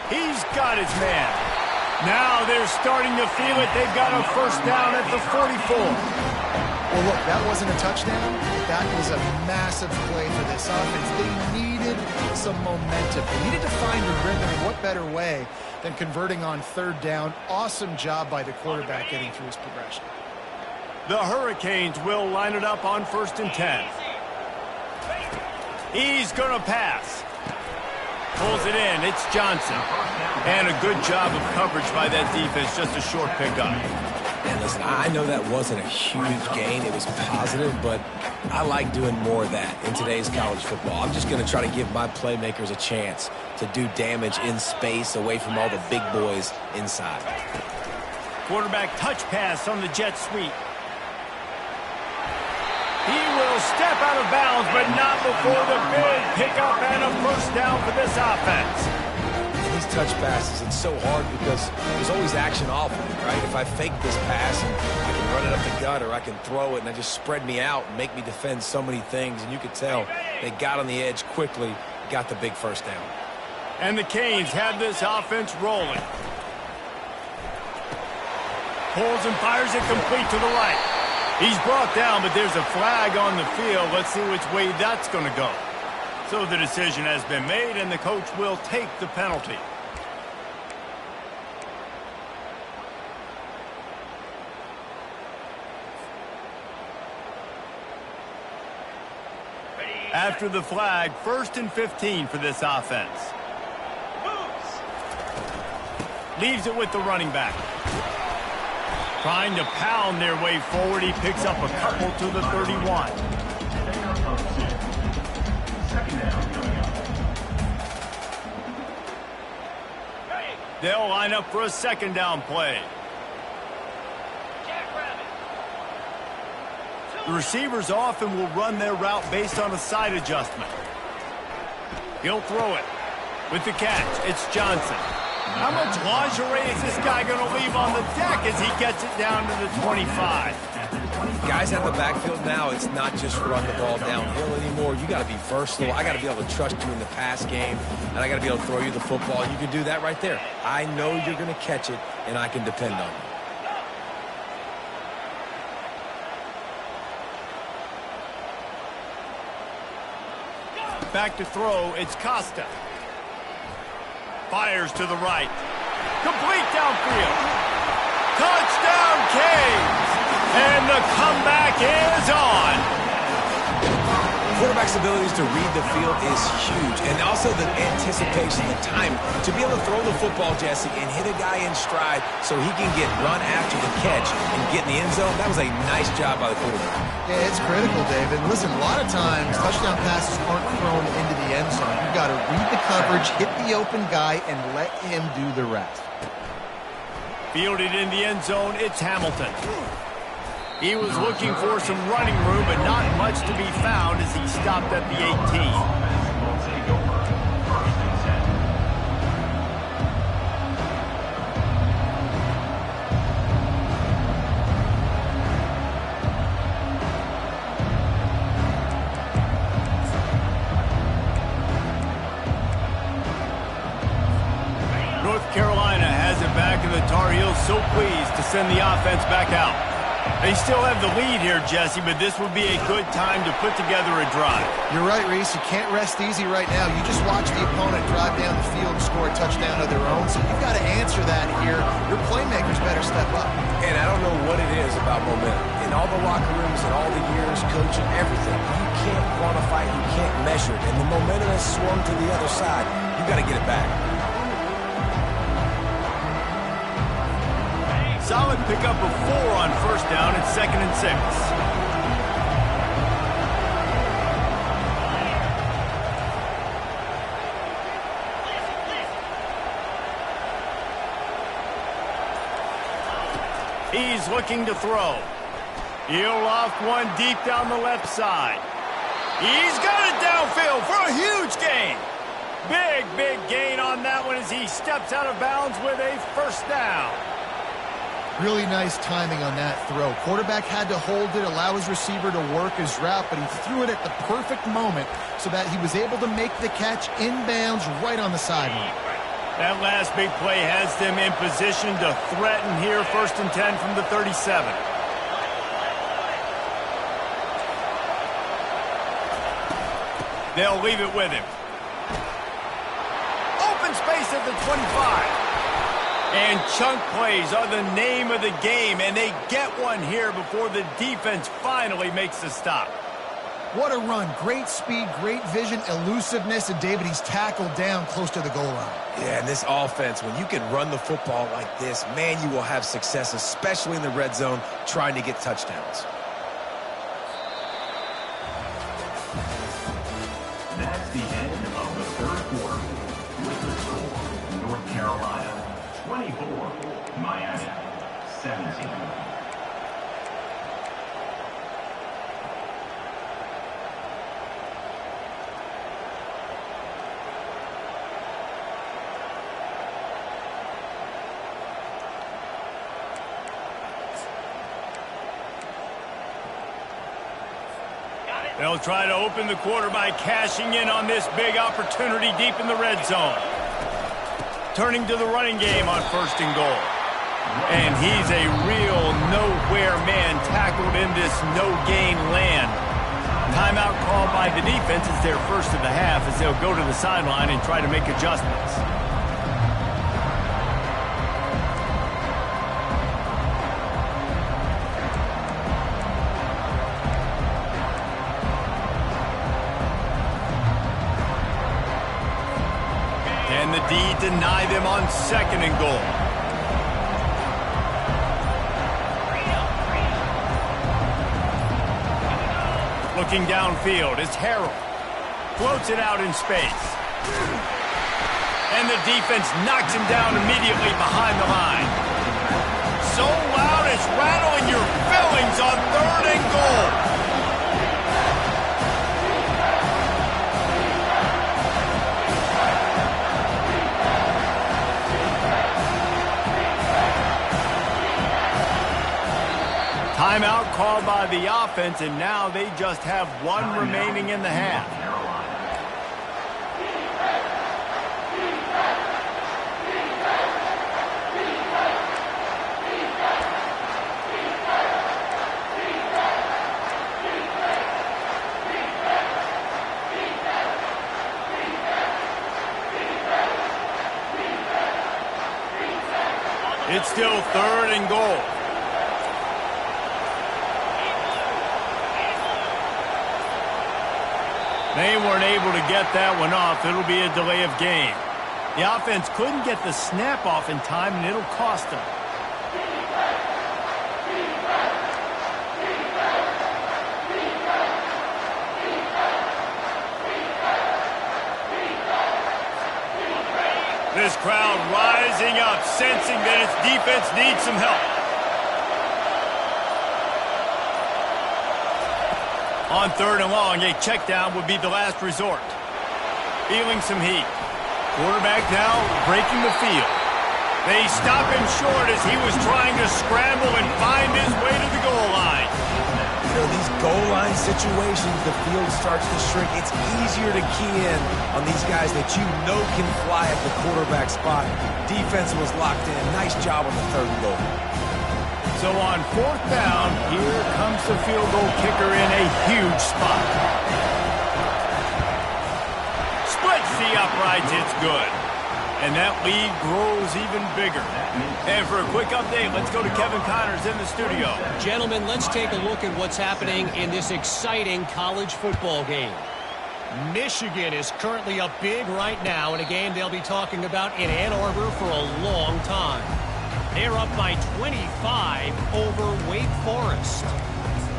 He's got his man. Now they're starting to feel it. They've got a first down at the 44. Well, look, that wasn't a touchdown. That was a massive play for this offense. They needed some momentum. They needed to find a rhythm, and what better way than converting on third down. Awesome job by the quarterback getting through his progression. The Hurricanes will line it up on 1st and 10. He's going to pass. Pulls it in. It's Johnson. And a good job of coverage by that defense. Just a short pickup. And listen, I know that wasn't a huge gain. It was positive, but I like doing more of that in today's college football. I'm just going to try to give my playmakers a chance to do damage in space away from all the big boys inside. Quarterback touch pass on the jet sweep. He will step out of bounds, but not before the big pickup and a first down for this offense. These touch passes, it's so hard because there's always action off of it, right? If I fake this pass and I can run it up the gut or I can throw it and I just spread me out and make me defend so many things, and you could tell they got on the edge quickly, got the big first down. And the Canes have this offense rolling. Pulls and fires it complete to the right. He's brought down, but there's a flag on the field. Let's see which way that's going to go. So the decision has been made, and the coach will take the penalty. After the flag, 1st and 15 for this offense. Leaves it with the running back. Trying to pound their way forward. He picks up a couple to the 31. They'll line up for a second down play. The receivers often will run their route based on a side adjustment. He'll throw it. With the catch, it's Johnson. How much lingerie is this guy going to leave on the deck as he gets it down to the 25? Guys out of the backfield now, it's not just run the ball downhill anymore. You got to be versatile. I got to be able to trust you in the pass game, and I got to be able to throw you the football. And you can do that right there. I know you're going to catch it, and I can depend on you. Back to throw, it's Costa. Fires to the right. Complete downfield. Touchdown, Canes! And the comeback is on. Quarterback quarterback's abilities to read the field is huge, and also the anticipation, the time to be able to throw the football, Jesse, and hit a guy in stride so he can get run after the catch and get in the end zone. That was a nice job by the quarterback. Yeah, it's critical, David. Listen, a lot of times touchdown passes aren't thrown into the end zone. You've got to read the coverage, hit the open guy, and let him do the rest. Fielded in the end zone, it's Hamilton. He was looking for some running room, but not much to be found as he stopped at the 18. North Carolina has it back, and the Tar Heels so pleased to send the offense back out. They still have the lead here, Jesse, but this would be a good time to put together a drive. You're right, Reese. You can't rest easy right now. You just watch the opponent drive down the field and score a touchdown of their own, so you've got to answer that here. Your playmakers better step up. And I don't know what it is about momentum. In all the locker rooms and all the years, coaching, everything, you can't quantify it, you can't measure it. And the momentum has swung to the other side. You got to get it back. Solid pickup of 4 on first down at 2nd and 6. He's looking to throw. He'll loft one deep down the left side. He's got it downfield for a huge gain. Big gain on that one as he steps out of bounds with a first down. Really nice timing on that throw. Quarterback had to hold it, allow his receiver to work his route, but he threw it at the perfect moment so that he was able to make the catch inbounds right on the sideline. That last big play has them in position to threaten here, 1st and 10 from the 37. They'll leave it with him. Open space at the 25. And chunk plays are the name of the game, and they get one here before the defense finally makes the stop. What a run. Great speed, great vision, elusiveness, and David, he's tackled down close to the goal line. Yeah, and this offense, when you can run the football like this, man, you will have success, especially in the red zone, trying to get touchdowns. That's the end of the third quarter. With the score, North Carolina 24, Miami 17. They'll try to open the quarter by cashing in on this big opportunity deep in the red zone. Turning to the running game on 1st and goal. And he's a real nowhere man tackled in this no-gain land. Timeout called by the defense is their first of the half as they'll go to the sideline and try to make adjustments. And the D deny them on 2nd and goal. Looking downfield is Harrell. Floats it out in space. And the defense knocks him down immediately behind the line. So loud it's rattling your fillings on 3rd and goal. Timeout called by the offense, and now they just have one remaining in the half. It's still 3rd and goal. They weren't able to get that one off. It'll be a delay of game. The offense couldn't get the snap off in time, and it'll cost them. This crowd rising up, sensing that its defense needs some help. On 3rd and long, a check down would be the last resort. Feeling some heat. Quarterback now breaking the field. They stop him short as he was trying to scramble and find his way to the goal line. You know, these goal line situations, the field starts to shrink. It's easier to key in on these guys that you know can fly at the quarterback spot. Defense was locked in. Nice job on the 3rd and goal. So on 4th down, here comes the field goal kicker in a huge spot. Splits the uprights, it's good. And that lead grows even bigger. And for a quick update, let's go to Kevin Connors in the studio. Gentlemen, let's take a look at what's happening in this exciting college football game. Michigan is currently up big right now in a game they'll be talking about in Ann Arbor for a long time. They're up by 25 over Wake Forest.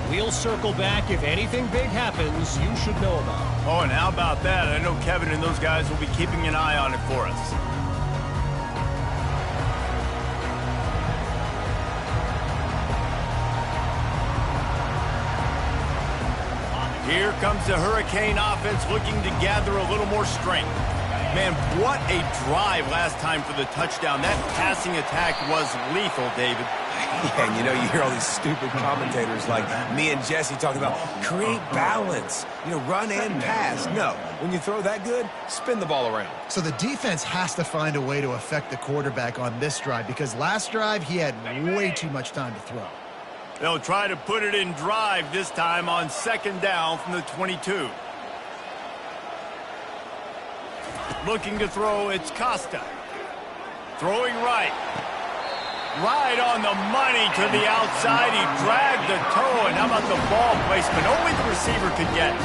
We'll circle back if anything big happens you should know about. Oh, and how about that? I know Kevin and those guys will be keeping an eye on it for us. Here comes the Hurricane offense looking to gather a little more strength. Man, what a drive last time for the touchdown. That passing attack was lethal, David. Yeah, and you know, you hear all these stupid commentators like me and Jesse talking about create balance, you know, run and pass. No, when you throw that good, spin the ball around. So the defense has to find a way to affect the quarterback on this drive because last drive he had way too much time to throw. They'll try to put it in drive this time on 2nd down from the 22. Looking to throw, it's Costa. Throwing right. Right on the money to the outside. He dragged the toe, and how about the ball placement? Only the receiver could get it.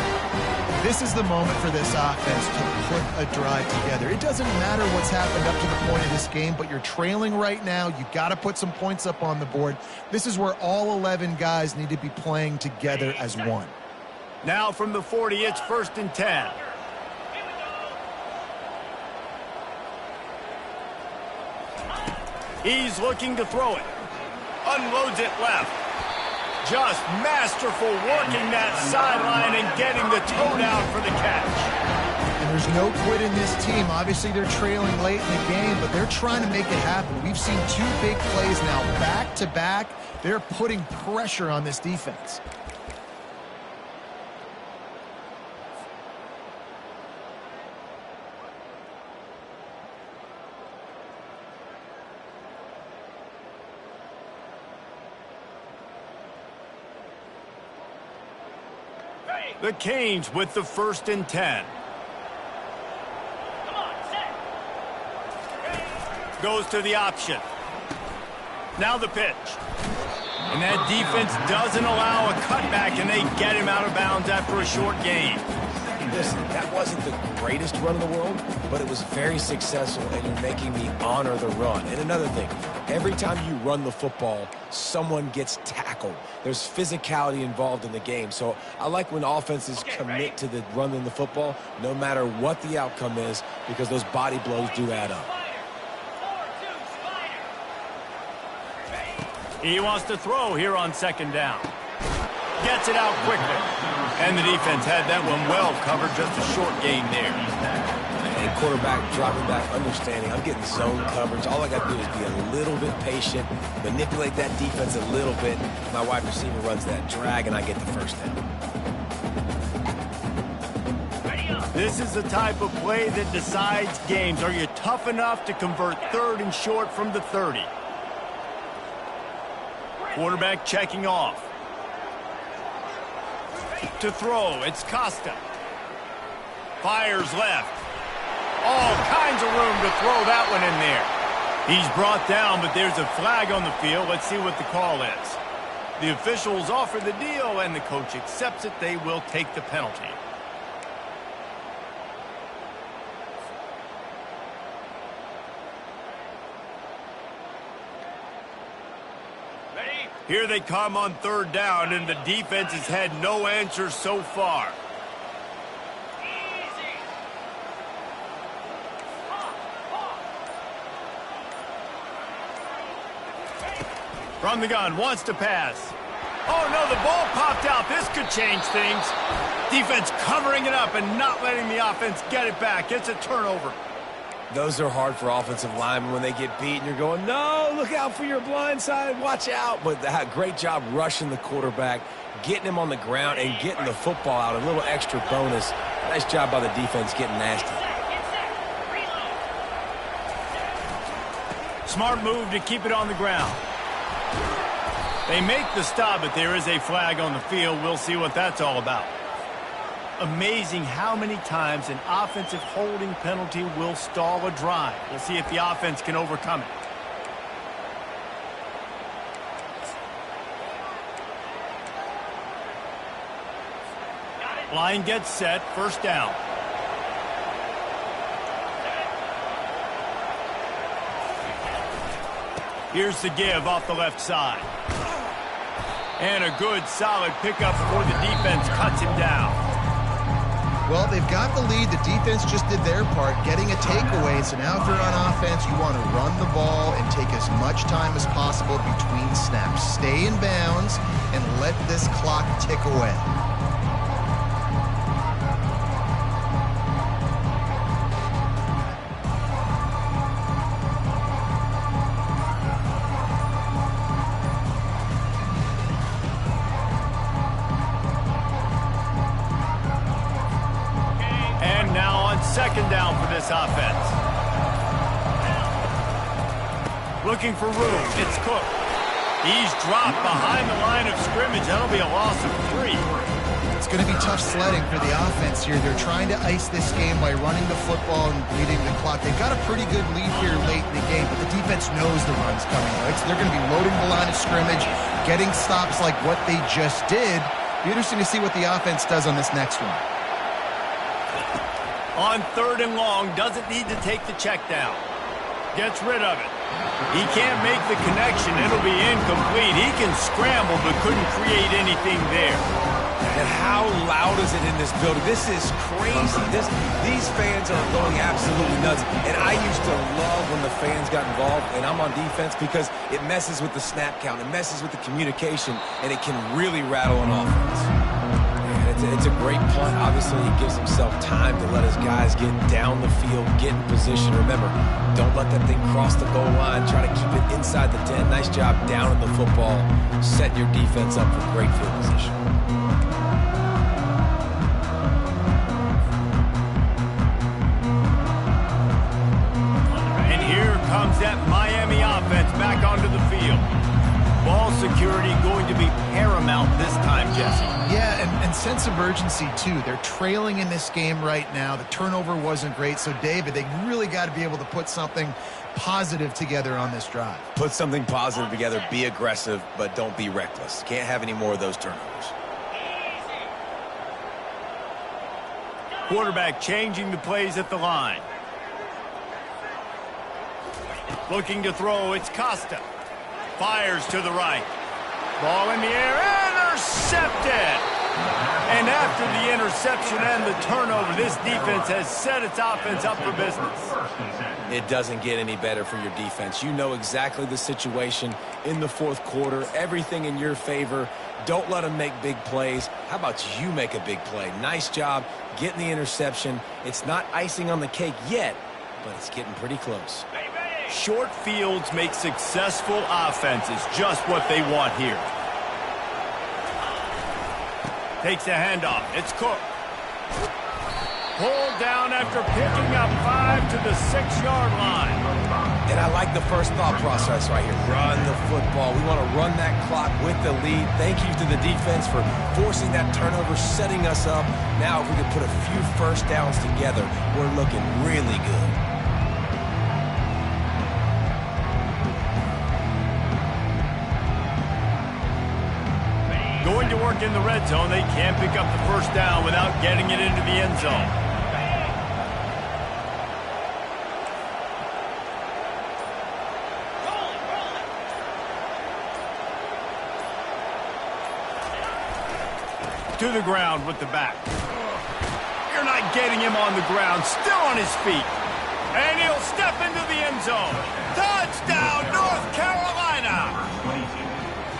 This is the moment for this offense to put a drive together. It doesn't matter what's happened up to the point of this game, but you're trailing right now. You got to put some points up on the board. This is where all 11 guys need to be playing together as one. Now from the 40, it's 1st and 10. He's looking to throw it. Unloads it left. Just masterful working that sideline and getting the toe down for the catch. And there's no quit in this team. Obviously, they're trailing late in the game, but they're trying to make it happen. We've seen 2 big plays now back to back. They're putting pressure on this defense. The Canes with the 1st and 10. Come on, set. Goes to the option. Now the pitch. And that defense doesn't allow a cutback, and they get him out of bounds after a short gain. Listen, that wasn't the greatest run in the world, but it was very successful, and you're making me honor the run. And another thing, every time you run the football, someone gets tackled. There's physicality involved in the game. So I like when offenses commit to the running the football, no matter what the outcome is, because those body blows do add up. He wants to throw here on 2nd down. Gets it out quickly. And the defense had that one well covered, just a short gain there. And quarterback dropping back, understanding I'm getting zone coverage. All I got to do is be a little bit patient, manipulate that defense a little bit. My wide receiver runs that drag, and I get the 1st down. This is the type of play that decides games. Are you tough enough to convert 3rd and short from the 30? Quarterback checking off. To throw, it's Costa. Fires left. All kinds of room to throw that one in there. He's brought down, but there's a flag on the field. Let's see what the call is. The officials offer the deal, and the coach accepts it. They will take the penalty. Here they come on third down, and the defense has had no answers so far. From the gun, wants to pass. Oh, no, the ball popped out. This could change things. Defense covering it up and not letting the offense get it back. It's a turnover. Those are hard for offensive linemen when they get beat and you're going, no, look out for your blind side, watch out. But great job rushing the quarterback, getting him on the ground and getting the football out. A little extra bonus. Nice job by the defense getting nasty. Smart move to keep it on the ground. They make the stop, but there is a flag on the field. We'll see what that's all about. Amazing how many times an offensive holding penalty will stall a drive. We'll see if the offense can overcome it. Line gets set, first down. Here's the give off the left side. And a good, solid pickup before the defense cuts him down. Well, they've got the lead. The defense just did their part, getting a takeaway. So now if you're on offense, you want to run the ball and take as much time as possible between snaps. Stay in bounds and let this clock tick away. Second down for this offense. Looking for room. It's Cook. He's dropped behind the line of scrimmage. That'll be a loss of 3. It's going to be tough sledding for the offense here. They're trying to ice this game by running the football and bleeding the clock. They've got a pretty good lead here late in the game, but the defense knows the run's coming, right? So they're going to be loading the line of scrimmage, getting stops like what they just did. Be interesting to see what the offense does on this next one. On third and long, doesn't need to take the check down. Gets rid of it. He can't make the connection. It'll be incomplete. He can scramble, but couldn't create anything there. And how loud is it in this building? This is crazy. These fans are going absolutely nuts. And I used to love when the fans got involved, and I'm on defense, because it messes with the snap count. It messes with the communication, and it can really rattle an offense. It's a great punt. Obviously, he gives himself time to let his guys get down the field, get in position. Remember, don't let that thing cross the goal line. Try to keep it inside the 10. Nice job down in the football. Setting your defense up for great field position. And here comes that Miami offense back onto the field. Ball security going to be paramount this time, Jesse. Yeah, and sense of urgency, too. They're trailing in this game right now. The turnover wasn't great. So, David, they really got to be able to put something positive together on this drive. Put something positive together. Be aggressive, but don't be reckless. Can't have any more of those turnovers. Quarterback changing the plays at the line. Looking to throw, it's Costa. Fires to the right. Ball in the air, intercepted! And after the interception and the turnover, this defense has set its offense up for business. It doesn't get any better for your defense. You know exactly the situation in the fourth quarter, everything in your favor. Don't let them make big plays. How about you make a big play? Nice job getting the interception. It's not icing on the cake yet, but it's getting pretty close. Short fields make successful offenses just what they want here. Takes a handoff. It's Cook. Pulled down after picking up 5 to the 6-yard line. And I like the first thought process right here. Run the football. We want to run that clock with the lead. Thank you to the defense for forcing that turnover, setting us up. Now if we can put a few first downs together, we're looking really good. Going to work in the red zone. They can't pick up the first down without getting it into the end zone. to the ground with the back. You're not getting him on the ground, still on his feet. And he'll step into the end zone. Touchdown, North Carolina!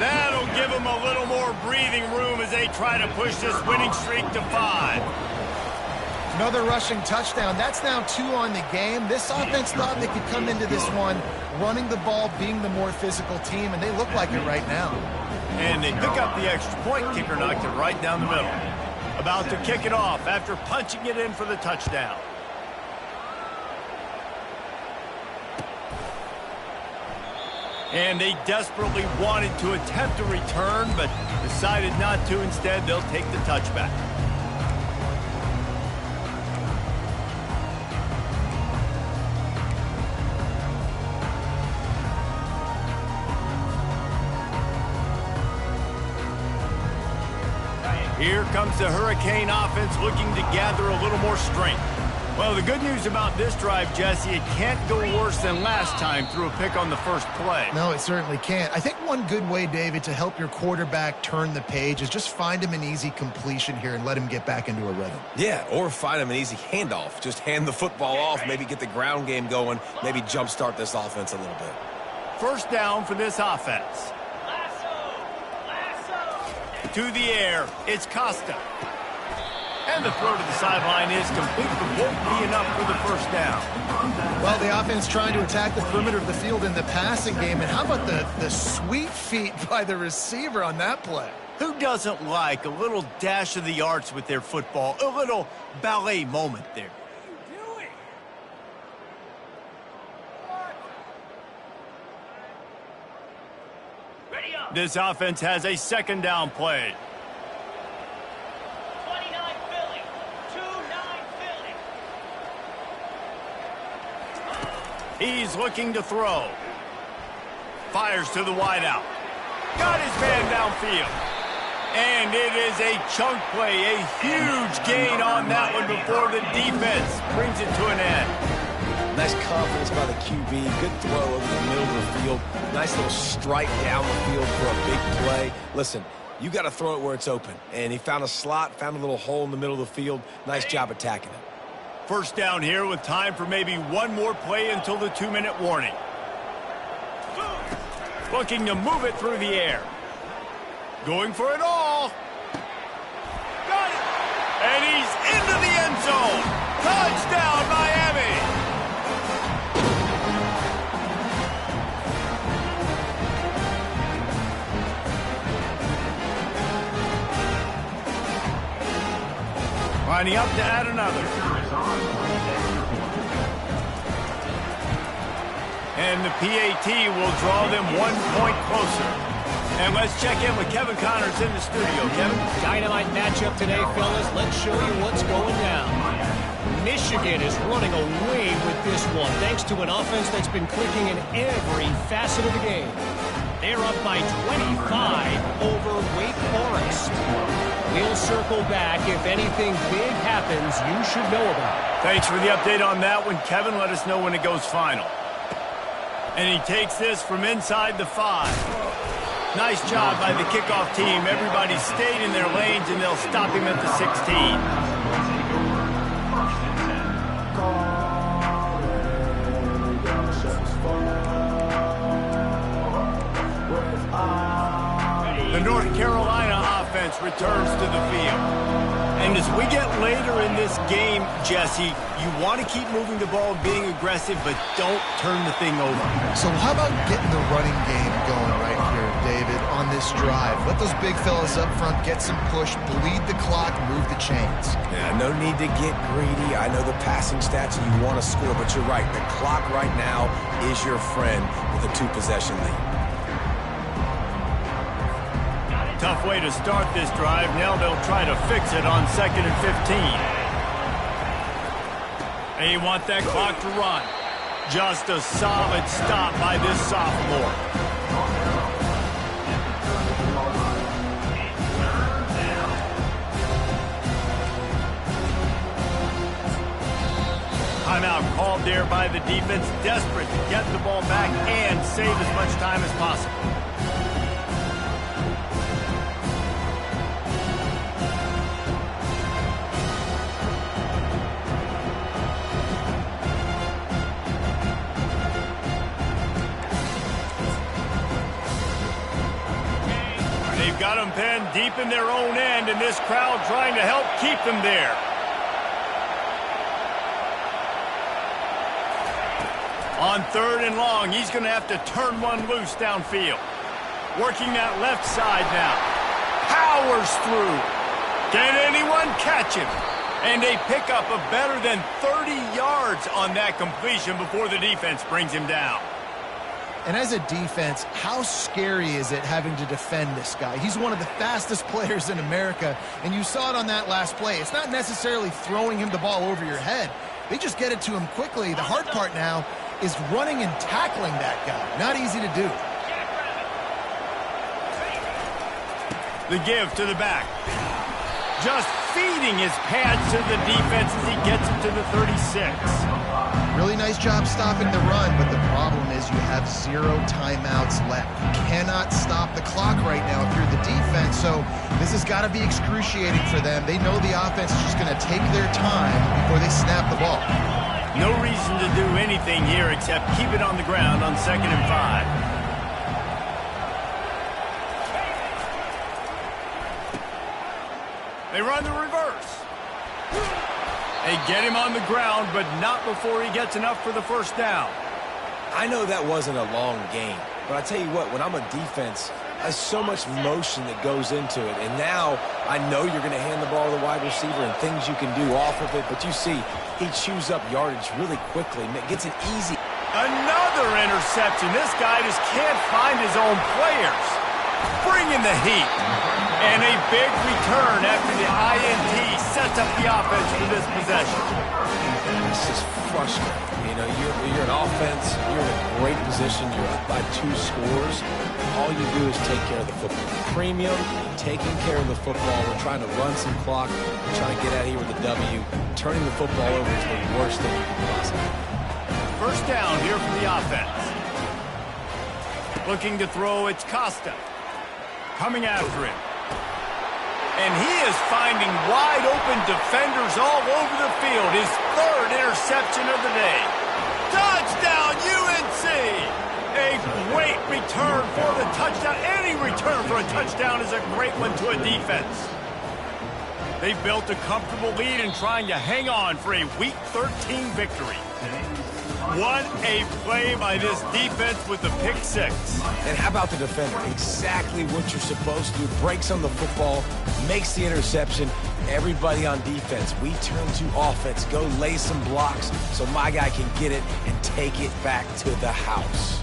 That'll give him a little more breathing room as they try to push this winning streak to 5. Another rushing touchdown. That's now 2 on the game. This offense thought they could come into this one running the ball, being the more physical team, and they look like it right now. And they pick up the extra point. Kicker knocked it right down the middle. About to kick it off after punching it in for the touchdown. And they desperately wanted to attempt a return, but decided not to. Instead, they'll take the touchback. Here comes the Hurricane offense looking to gather a little more strength. Well, the good news about this drive, Jesse, it can't go worse than last time through a pick on the first play. No, it certainly can't. I think one good way, David, to help your quarterback turn the page is just find him an easy completion here and let him get back into a rhythm. Yeah, or find him an easy handoff. Just hand the football off, maybe get the ground game going, maybe jumpstart this offense a little bit. First down for this offense. To the air, it's Costa. And the throw to the sideline is complete, but won't be enough for the first down. Well, the offense trying to attack the perimeter of the field in the passing game. And how about the sweet feet by the receiver on that play? Who doesn't like a little dash of the arts with their football? A little ballet moment there. This offense has a second down play. 29 Philly. 2-9 Philly. He's looking to throw. Fires to the wideout. Got his man downfield. And it is a chunk play, a huge gain on that one before the defense brings it to an end. Nice confidence by the QB. Good throw over the middle of the field. Nice little strike down the field for a big play. Listen, you got to throw it where it's open. And he found a slot, found a little hole in the middle of the field. Nice job attacking it. First down here with time for maybe one more play until the 2-minute warning. Looking to move it through the air. Going for it all. Got it. And he's into the end zone. Touchdown, Miami. Lining up to add another. And the PAT will draw them 1 point closer. And let's check in with Kevin Connors in the studio. Kevin? Dynamite matchup today, fellas. Let's show you what's going down. Michigan is running away with this one, thanks to an offense that's been clicking in every facet of the game. They're up by 25 over Wake Forest. We'll circle back. If anything big happens, you should know about it. Thanks for the update on that one, Kevin. Let us know when it goes final. And he takes this from inside the 5. Nice job by the kickoff team. Everybody stayed in their lanes, and they'll stop him at the 16. The North Carolina offense returns to the field. And as we get later in this game, Jesse, you want to keep moving the ball and being aggressive, but don't turn the thing over. So how about getting the running game going right here, David, on this drive? Let those big fellas up front get some push, bleed the clock, move the chains. Yeah, no need to get greedy. I know the passing stats and you want to score, but you're right. The clock right now is your friend with a 2-possession lead. Tough way to start this drive. Now they'll try to fix it on 2nd and 15. They want that clock to run. Just a solid stop by this sophomore. Timeout called there by the defense, desperate to get the ball back and save as much time as possible. Got them pinned deep in their own end, and this crowd trying to help keep them there. On 3rd and long, he's going to have to turn one loose downfield. Working that left side now. Powers through. Can anyone catch him? And they pick up a better than 30 yards on that completion before the defense brings him down. And as a defense, how scary is it having to defend this guy? He's one of the fastest players in America, and you saw it on that last play. It's not necessarily throwing him the ball over your head. They just get it to him quickly. The hard part now is running and tackling that guy. Not easy to do. The give to the back. Just feeding his pads to the defense as he gets him to the 36. Really nice job stopping the run, but the problem is you have 0 timeouts left. You cannot stop the clock right now if you're the defense, so this has got to be excruciating for them. They know the offense is just going to take their time before they snap the ball. No reason to do anything here except keep it on the ground on 2nd and 5. They run the reverse. They get him on the ground, but not before he gets enough for the first down. I know that wasn't a long game, but I tell you what, when I'm a defense, there's so much motion that goes into it. And now I know you're going to hand the ball to the wide receiver and things you can do off of it. But you see, he chews up yardage really quickly, gets it easy. Another interception. This guy just can't find his own players. Bringing the heat. And a big return after the INT sets up the offense for this possession. This is frustrating. You know, you're an offense, you're in a great position, you're up by 2 scores. All you do is take care of the football. Premium, taking care of the football. We're trying to run some clock. We're trying to get out of here with a W. Turning the football over is the worst thing you can possibly do. First down here for the offense. Looking to throw, it's Costa. Coming after him. And he is finding wide-open defenders all over the field. His 3rd interception of the day. Touchdown, UNC! A great return for the touchdown. Any return for a touchdown is a great one to a defense. They built a comfortable lead and trying to hang on for a Week 13 victory. What a play by this defense with the pick 6. And how about the defender? Exactly what you're supposed to do. Breaks on the football, makes the interception. Everybody on defense, we turn to offense. Go lay some blocks so my guy can get it and take it back to the house.